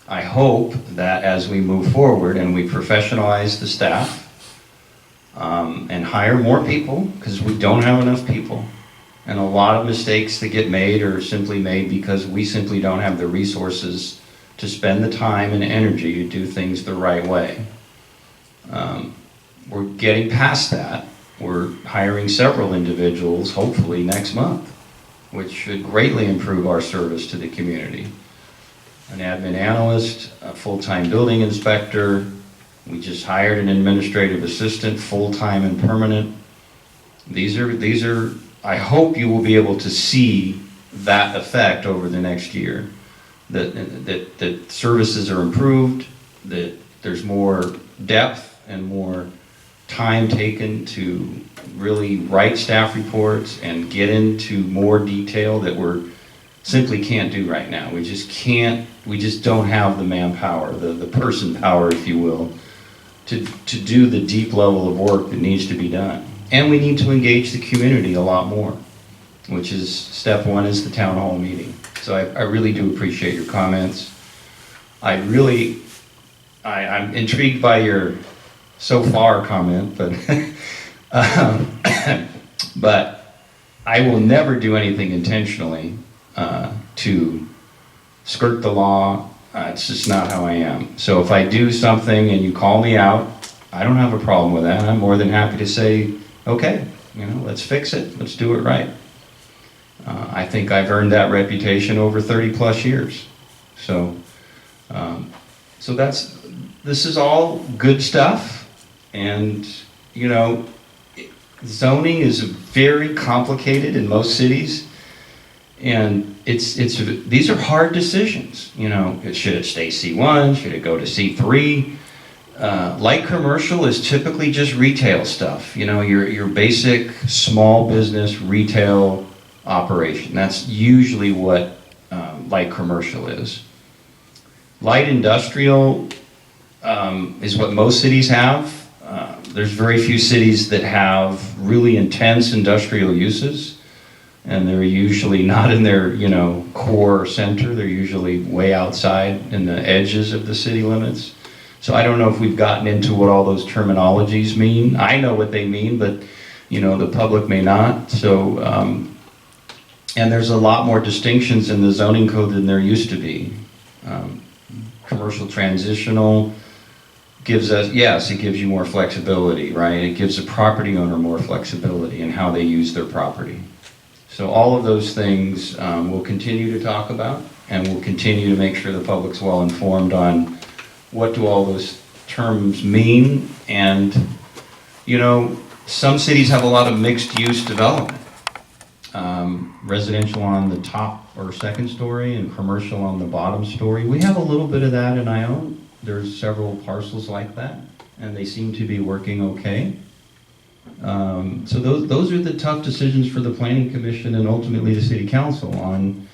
Speaker 8: I hope that as we move forward and we professionalize the staff and hire more people, because we don't have enough people, And a lot of mistakes that get made are simply made because we simply don't have the resources to spend the time and energy to do things the right way. We're getting past that. We're hiring several individuals, hopefully next month, which should greatly improve our service to the community. An admin analyst, a full-time building inspector. We just hired an administrative assistant, full-time and permanent. These are, I hope you will be able to see that effect over the next year. That services are improved, that there's more depth and more time taken to really write staff reports and get into more detail that we're simply can't do right now. We just don't have the manpower, the person power, if you will, to do the deep level of work that needs to be done. And we need to engage the community a lot more, which is step one, is the town hall meeting. So I really do appreciate your comments. I'm intrigued by your so far comment, but but I will never do anything intentionally to skirt the law. It's just not how I am. So if I do something and you call me out, I don't have a problem with that. I'm more than happy to say, okay, let's fix it. Let's do it right. I think I've earned that reputation over 30 plus years. So, this is all good stuff. And, zoning is very complicated in most cities. And these are hard decisions. Should it stay C1? Should it go to C3? Light commercial is typically just retail stuff. Your basic small business retail operation. That's usually what light commercial is. Light industrial is what most cities have. There's very few cities that have really intense industrial uses, and they're usually not in their core center. They're usually way outside in the edges of the city limits. So I don't know if we've gotten into what all those terminologies mean. I know what they mean, but the public may not. So and there's a lot more distinctions in the zoning code than there used to be. Commercial transitional gives us, yes, it gives you more flexibility, right? It gives the property owner more flexibility in how they use their property. So all of those things we'll continue to talk about, and we'll continue to make sure the public's well informed on what do all those terms mean. And, some cities have a lot of mixed use development. Residential on the top or second story and commercial on the bottom story. We have a little bit of that in Ione. There's several parcels like that, and they seem to be working okay. So those are the tough decisions for the Planning Commission and ultimately the City Council on,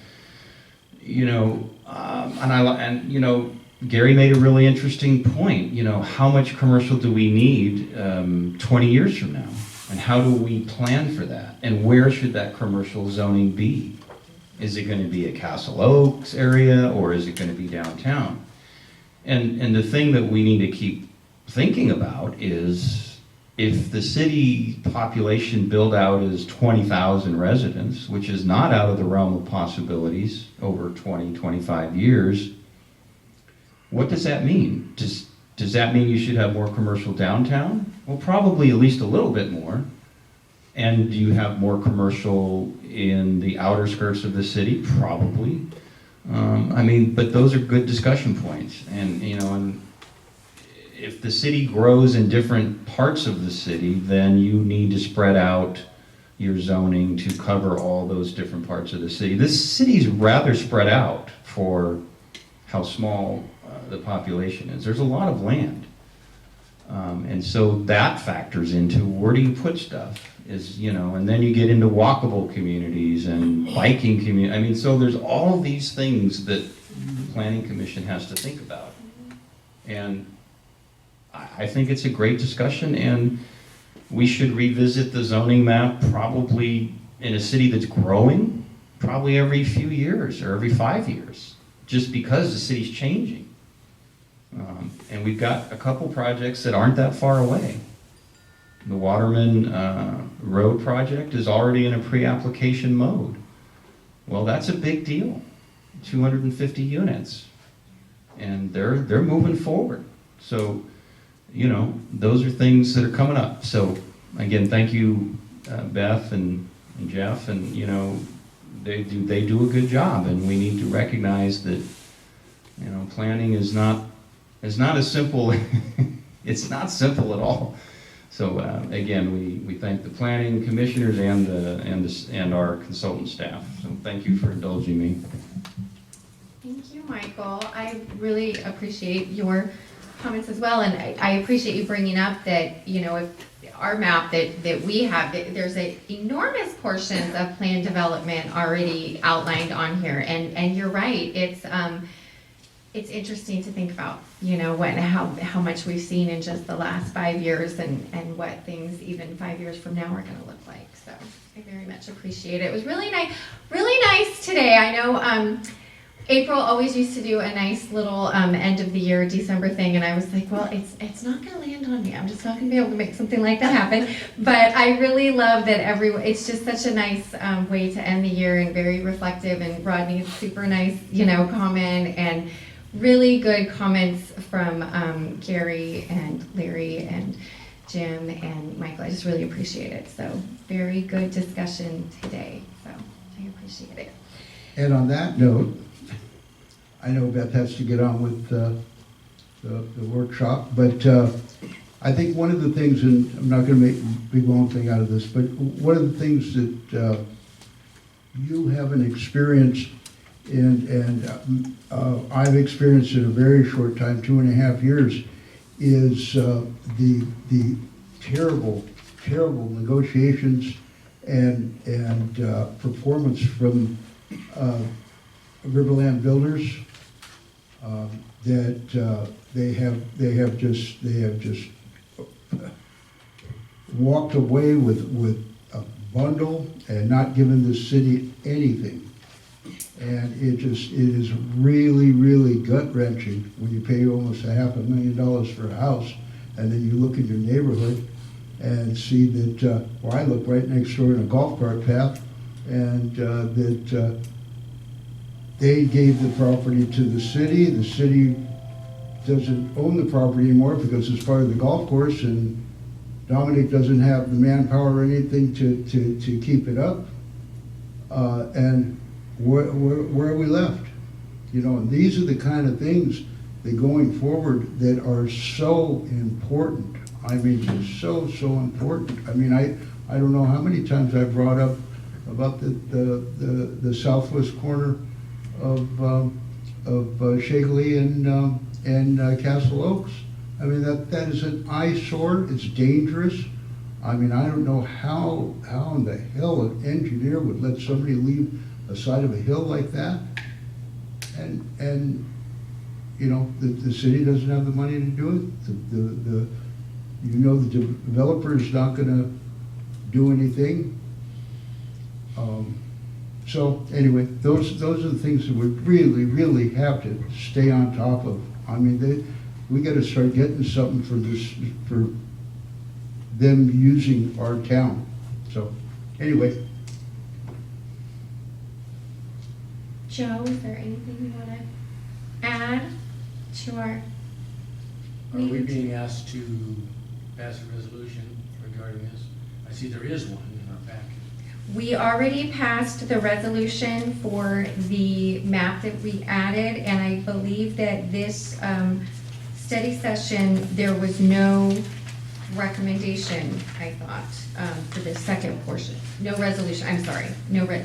Speaker 8: Gary made a really interesting point. How much commercial do we need 20 years from now? And how do we plan for that? And where should that commercial zoning be? Is it going to be a Castle Oaks area, or is it going to be downtown? And the thing that we need to keep thinking about is, if the city population build out is 20,000 residents, which is not out of the realm of possibilities over 20, 25 years, what does that mean? Does that mean you should have more commercial downtown? Well, probably at least a little bit more. And do you have more commercial in the outer skirts of the city? Probably. But those are good discussion points. And, and if the city grows in different parts of the city, then you need to spread out your zoning to cover all those different parts of the city. This city's rather spread out for how small the population is. There's a lot of land. And so that factors into where do you put stuff, and then you get into walkable communities and biking communities. So there's all these things that the Planning Commission has to think about. And I think it's a great discussion, and we should revisit the zoning map probably in a city that's growing, probably every few years or every 5 years, just because the city's changing. And we've got a couple projects that aren't that far away. The Waterman Road project is already in a pre-application mode. Well, that's a big deal, 250 units. And they're moving forward. So, you know, those are things that are coming up. So, again, thank you, Beth and Jeff, and, you know, they do a good job, and we need to recognize that, you know, planning is not as simple, it's not simple at all. So, again, we thank the planning commissioners and our consultant staff. So thank you for indulging me.
Speaker 1: Thank you, Michael. I really appreciate your comments as well, and I appreciate you bringing up that, you know, if our map that we have, there's a enormous portions of plan development already outlined on here, and you're right, it's interesting to think about, you know, how much we've seen in just the last 5 years and what things even 5 years from now are gonna look like. So I very much appreciate it. It was really nice today. I know, April always used to do a nice little end of the year December thing, and I was like, well, it's not gonna land on me. I'm just not gonna be able to make something like that happen. But I really love that it's just such a nice way to end the year, and very reflective. And Rodney's super nice, you know, comment, and really good comments from Gary and Larry and Jim and Michael. I just really appreciate it. So very good discussion today. So I appreciate it.
Speaker 3: And on that note, I know Beth has to get on with the workshop, but I think one of the things, and I'm not going to make a big long thing out of this, but one of the things that you haven't experienced, and I've experienced in a very short time, 2.5 years, is the terrible negotiations and performance from Riverland Builders, that they have just walked away with a bundle and not given the city anything. And it is really gut wrenching when you pay almost $500,000 for a house, and then you look in your neighborhood and see that, well, I look right next door in a golf cart path, and that they gave the property to the city. The city doesn't own the property anymore because it's part of the golf course, and Dominic doesn't have the manpower or anything to keep it up. And where are we left? You know, and these are the kind of things that going forward that are so important. I mean, just so important. I mean, I don't know how many times I've brought up about the southwest corner of Shagley and Castle Oaks. I mean, that is an eyesore. It's dangerous. I mean, I don't know how in the hell an engineer would let somebody leave the side of a hill like that, and you know, the city doesn't have the money to do it. You know, the developer is not going to do anything. So anyway, those are the things that we really have to stay on top of. I mean, we got to start getting something for them using our town. So anyway.
Speaker 1: Joe, is there anything you want to add to our
Speaker 6: Are we
Speaker 1: meeting?
Speaker 6: being asked to pass a resolution regarding this? I see there is one in our packet.
Speaker 1: We already passed the resolution for the map that we added, and I believe that this study session, there was no recommendation, I thought, for the second portion. No resolution, I'm sorry, no, right.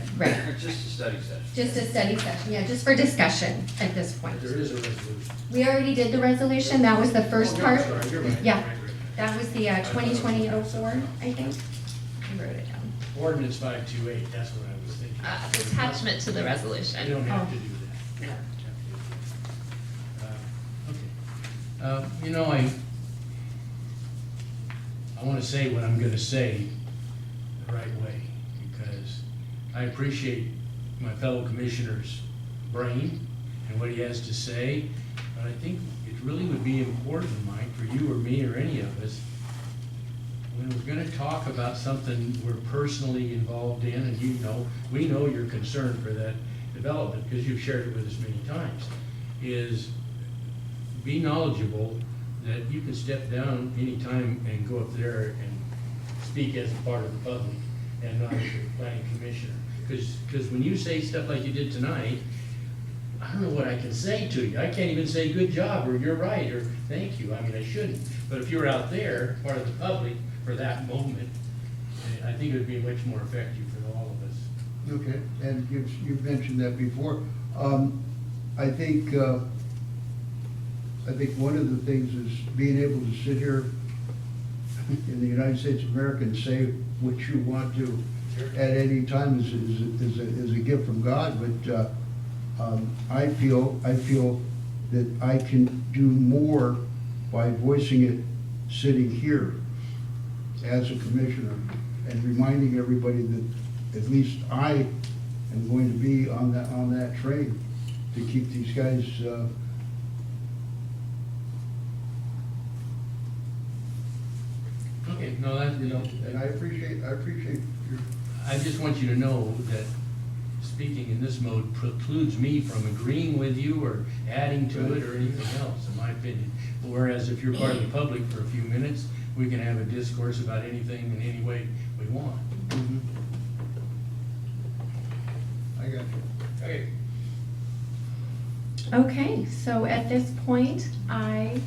Speaker 8: Just a study session.
Speaker 1: Just a study session, yeah, just for discussion at this point.
Speaker 6: There is a resolution.
Speaker 1: We already did the resolution, that was the first
Speaker 6: Oh, no,
Speaker 1: part.
Speaker 6: sorry, you're right,
Speaker 1: Yeah.
Speaker 6: right, right.
Speaker 1: That was the 2020-04, I think. I wrote it down.
Speaker 6: Ordinance 528, that's what I was thinking.
Speaker 5: Attachment to the
Speaker 6: You
Speaker 5: resolution.
Speaker 6: don't have
Speaker 1: Oh.
Speaker 6: to do that. Okay. You know, I want to say what I'm going to say the right way, because I appreciate my fellow commissioner's brain and what he has to say, but I think it really would be important, Mike, for you or me or any of us, when we're gonna talk about something we're personally involved in, and we know you're concerned for that development, because you've shared it with us many times, is be knowledgeable that you can step down anytime and go up there and speak as a part of the public and not as a planning commissioner. Because when you say stuff like you did tonight, I don't know what I can say to you. I can't even say good job, or you're right, or thank you. I mean, I shouldn't. But if you're out there, part of the public, for that moment, I think it would be much more effective for all of us.
Speaker 3: Okay, and you've mentioned that before. I think one of the things is being able to sit here in the United States of America and say what you want to at any time is a gift from God. But I feel that I can do more by voicing it sitting here as a commissioner and reminding everybody that at least I am going to be on that train to keep these guys
Speaker 6: Okay, no, that,
Speaker 3: and I appreciate your.
Speaker 6: I just want you to know that speaking in this mode precludes me from agreeing with you or adding to it or anything else, in my opinion. Whereas if you're part of the public for a few minutes, we can have a discourse about anything in any way we want.
Speaker 3: I got you.
Speaker 6: Okay.
Speaker 1: Okay, so at this point, I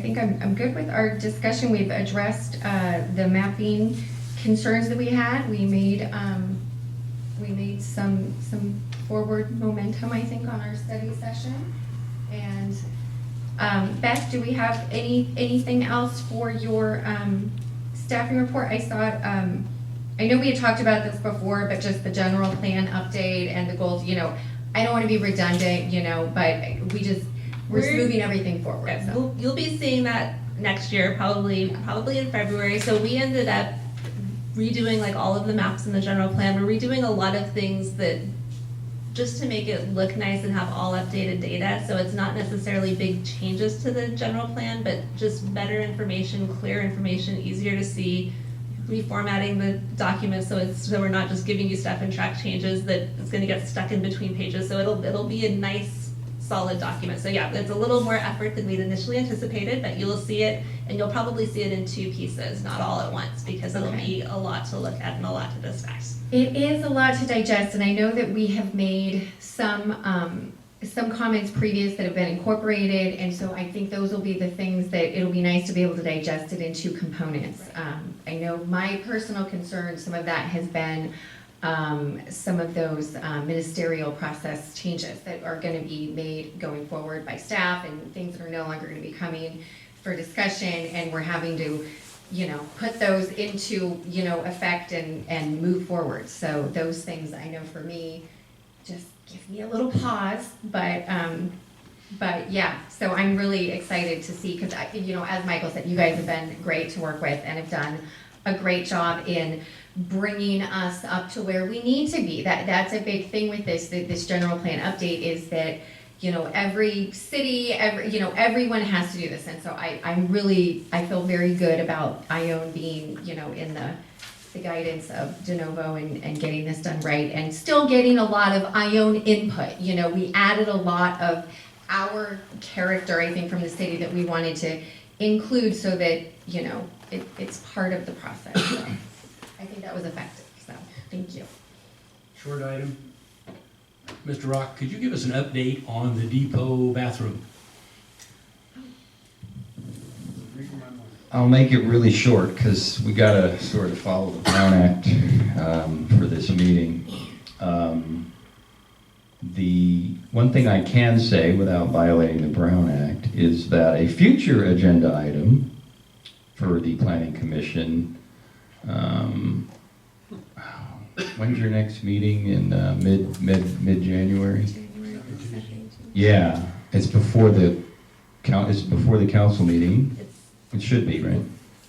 Speaker 1: think I'm good with our discussion. We've addressed the mapping concerns that we had. We made some forward momentum, I think, on our study session. And Beth, do we have anything else for your staffing report? I saw, I know we had talked about this before, but just the general plan update and the goals, I don't want to be redundant, but we're moving everything forward.
Speaker 5: Okay,
Speaker 1: So.
Speaker 5: you'll be seeing that next year, probably in February. So we ended up redoing like all of the maps in the general plan. We're redoing a lot of things that just to make it look nice and have all updated data. So it's not necessarily big changes to the general plan, but just better information, clear information, easier to see. Reformatting the document so we're not just giving you stuff and track changes that it's going to get stuck in between pages. So it'll be a nice, solid document. So yeah, it's a little more effort than we'd initially anticipated, but you'll see it, and you'll probably see it in 2 pieces, not all at once, because it'll be a lot to look at and a lot to discuss.
Speaker 1: It is a lot to digest, and I know that we have made some comments previous that have been incorporated, and so I think those will be the things that it'll be nice to be able to digest it into components. I know my personal concern, some of that has been some of those ministerial process changes that are going to be made going forward by staff and things that are no longer going to be coming for discussion, and we're having to put those into, effect and move forward. So those things, I know for me, just give me a little pause, but yeah, so I'm really excited to see, because as Michael said, you guys have been great to work with and have done a great job in bringing us up to where we need to be. That's a big thing with this general plan update, is that every city, everyone has to do this, and so I feel very good about Ione being in the guidance of De Novo and getting this done right, and still getting a lot of Ione input. We added a lot of our character, I think, from the city that we wanted to include, so that it's part of the process. So I think that was effective. So thank you.
Speaker 6: Short item. Mr. Rock, could you give us an update on the depot bathroom?
Speaker 8: I'll make it really short, because we gotta sort of follow the Brown Act for this meeting. The one thing I can say without violating the Brown Act is that a future agenda item for the Planning Commission, when's your next meeting? In mid-January? Yeah, it's before the council meeting. It should be, right?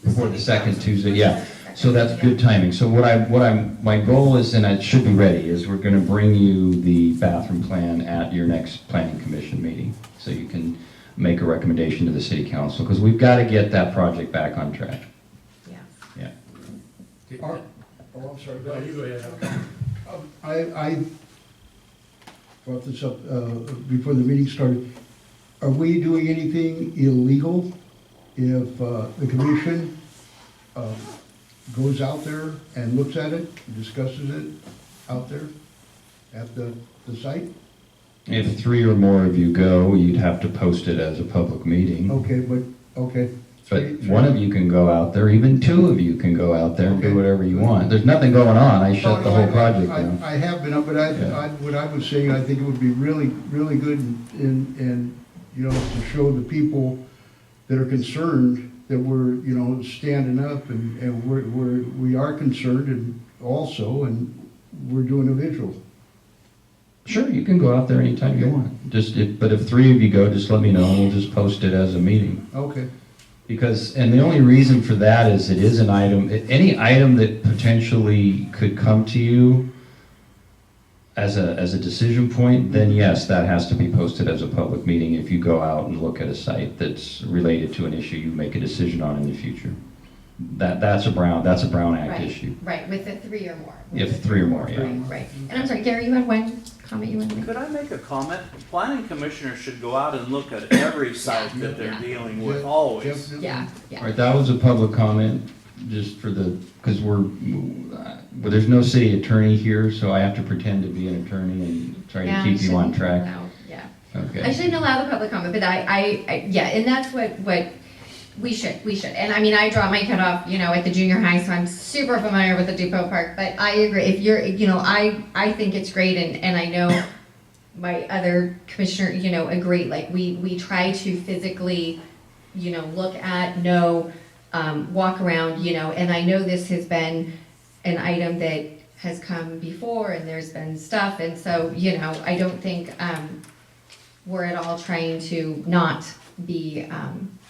Speaker 8: Before the second Tuesday, yeah. So that's good timing. So my goal is, and it should be ready, is we're gonna bring you the bathroom plan at your next planning commission meeting. So you can make a recommendation to the city council, because we've got to get that project back on track.
Speaker 1: Yeah.
Speaker 3: Oh, I'm sorry.
Speaker 6: No, you go ahead.
Speaker 3: I brought this up before the meeting started. Are we doing anything illegal if the commission goes out there and looks at it, discusses it out there at the site?
Speaker 8: If 3 or more of you go, you'd have to post it as a public meeting.
Speaker 3: Okay, but, okay.
Speaker 8: But one of you can go out there, even 2 of you can go out there and do
Speaker 3: Okay.
Speaker 8: whatever you want. There's nothing going on, I shut the whole project down.
Speaker 3: I have been up, but what I was saying, I think it would be really, really good and, you know, to show the people that are concerned that we're, you know, standing up and we are concerned and also, and we're doing a vigil.
Speaker 8: Sure, you can go out there anytime you want. But if 3 of you go, just let me know and we'll just post it as a meeting.
Speaker 3: Okay.
Speaker 8: Because, and the only reason for that is it is an item, any item that potentially could come to you as a decision point, then yes, that has to be posted as a public meeting if you go out and look at a site that's related to an issue you make a decision on in the future. That's a Brown Act
Speaker 1: Right,
Speaker 8: issue.
Speaker 1: right, with the 3 or more.
Speaker 8: If 3 or more, yeah.
Speaker 1: Right, right. And I'm sorry, Gary, you had one comment you wanted to make?
Speaker 11: Could I make a comment? Planning commissioners should go out and look at every site that they're dealing with, always.
Speaker 3: Definitely.
Speaker 1: Yeah,
Speaker 8: All
Speaker 1: yeah.
Speaker 8: right, that was a public comment, just for because there's no city attorney here, so I have to pretend to be an attorney and try
Speaker 1: Yeah,
Speaker 8: to keep you on
Speaker 1: shouldn't
Speaker 8: track.
Speaker 1: allow- Yeah.
Speaker 8: Okay.
Speaker 1: I shouldn't allow the public comment, but yeah, and that's what we should. And I mean, I draw my cutoff, you know, at the junior high, so I'm super familiar with the Depot Park, but I agree, if you're, you know, I think it's great, and I know my other commissioner, you know, agree, like, we try to physically, you know, look at, know, walk around, you know, and I know this has been an item that has come before, and there's been stuff, and so, you know, I don't think, we're at all trying to not be,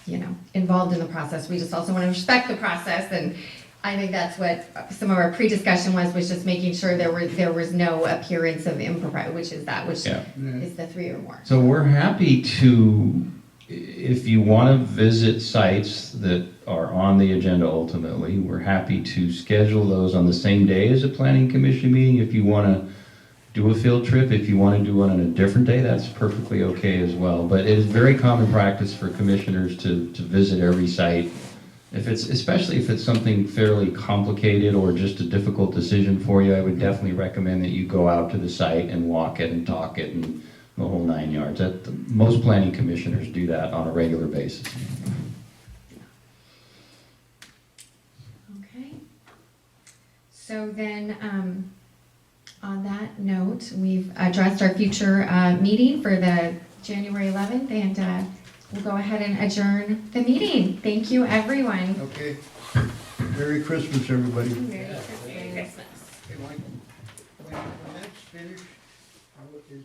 Speaker 1: you know, involved in the process. We just also want to respect the process, and I think that's what some of our pre-discussion was just making sure there was no appearance of impropriety, which is
Speaker 8: Yeah.
Speaker 1: is the 3 or more.
Speaker 8: So we're happy to, if you want to visit sites that are on the agenda ultimately, we're happy to schedule those on the same day as a planning commission meeting. If you want to do a field trip, if you want to do one on a different day, that's perfectly okay as well. But it is very common practice for commissioners to visit every site. Especially if it's something fairly complicated or just a difficult decision for you, I would definitely recommend that you go out to the site and walk it and talk it and the whole 9 yards. Most planning commissioners do that on a regular basis.
Speaker 1: Okay. So then, on that note, we've addressed our future meeting for the January 11th, and we'll go ahead and adjourn the meeting. Thank you, everyone.
Speaker 3: Okay. Merry Christmas, everybody.
Speaker 1: Merry
Speaker 5: Christmas.
Speaker 3: Hey, Mike, when that's finished, is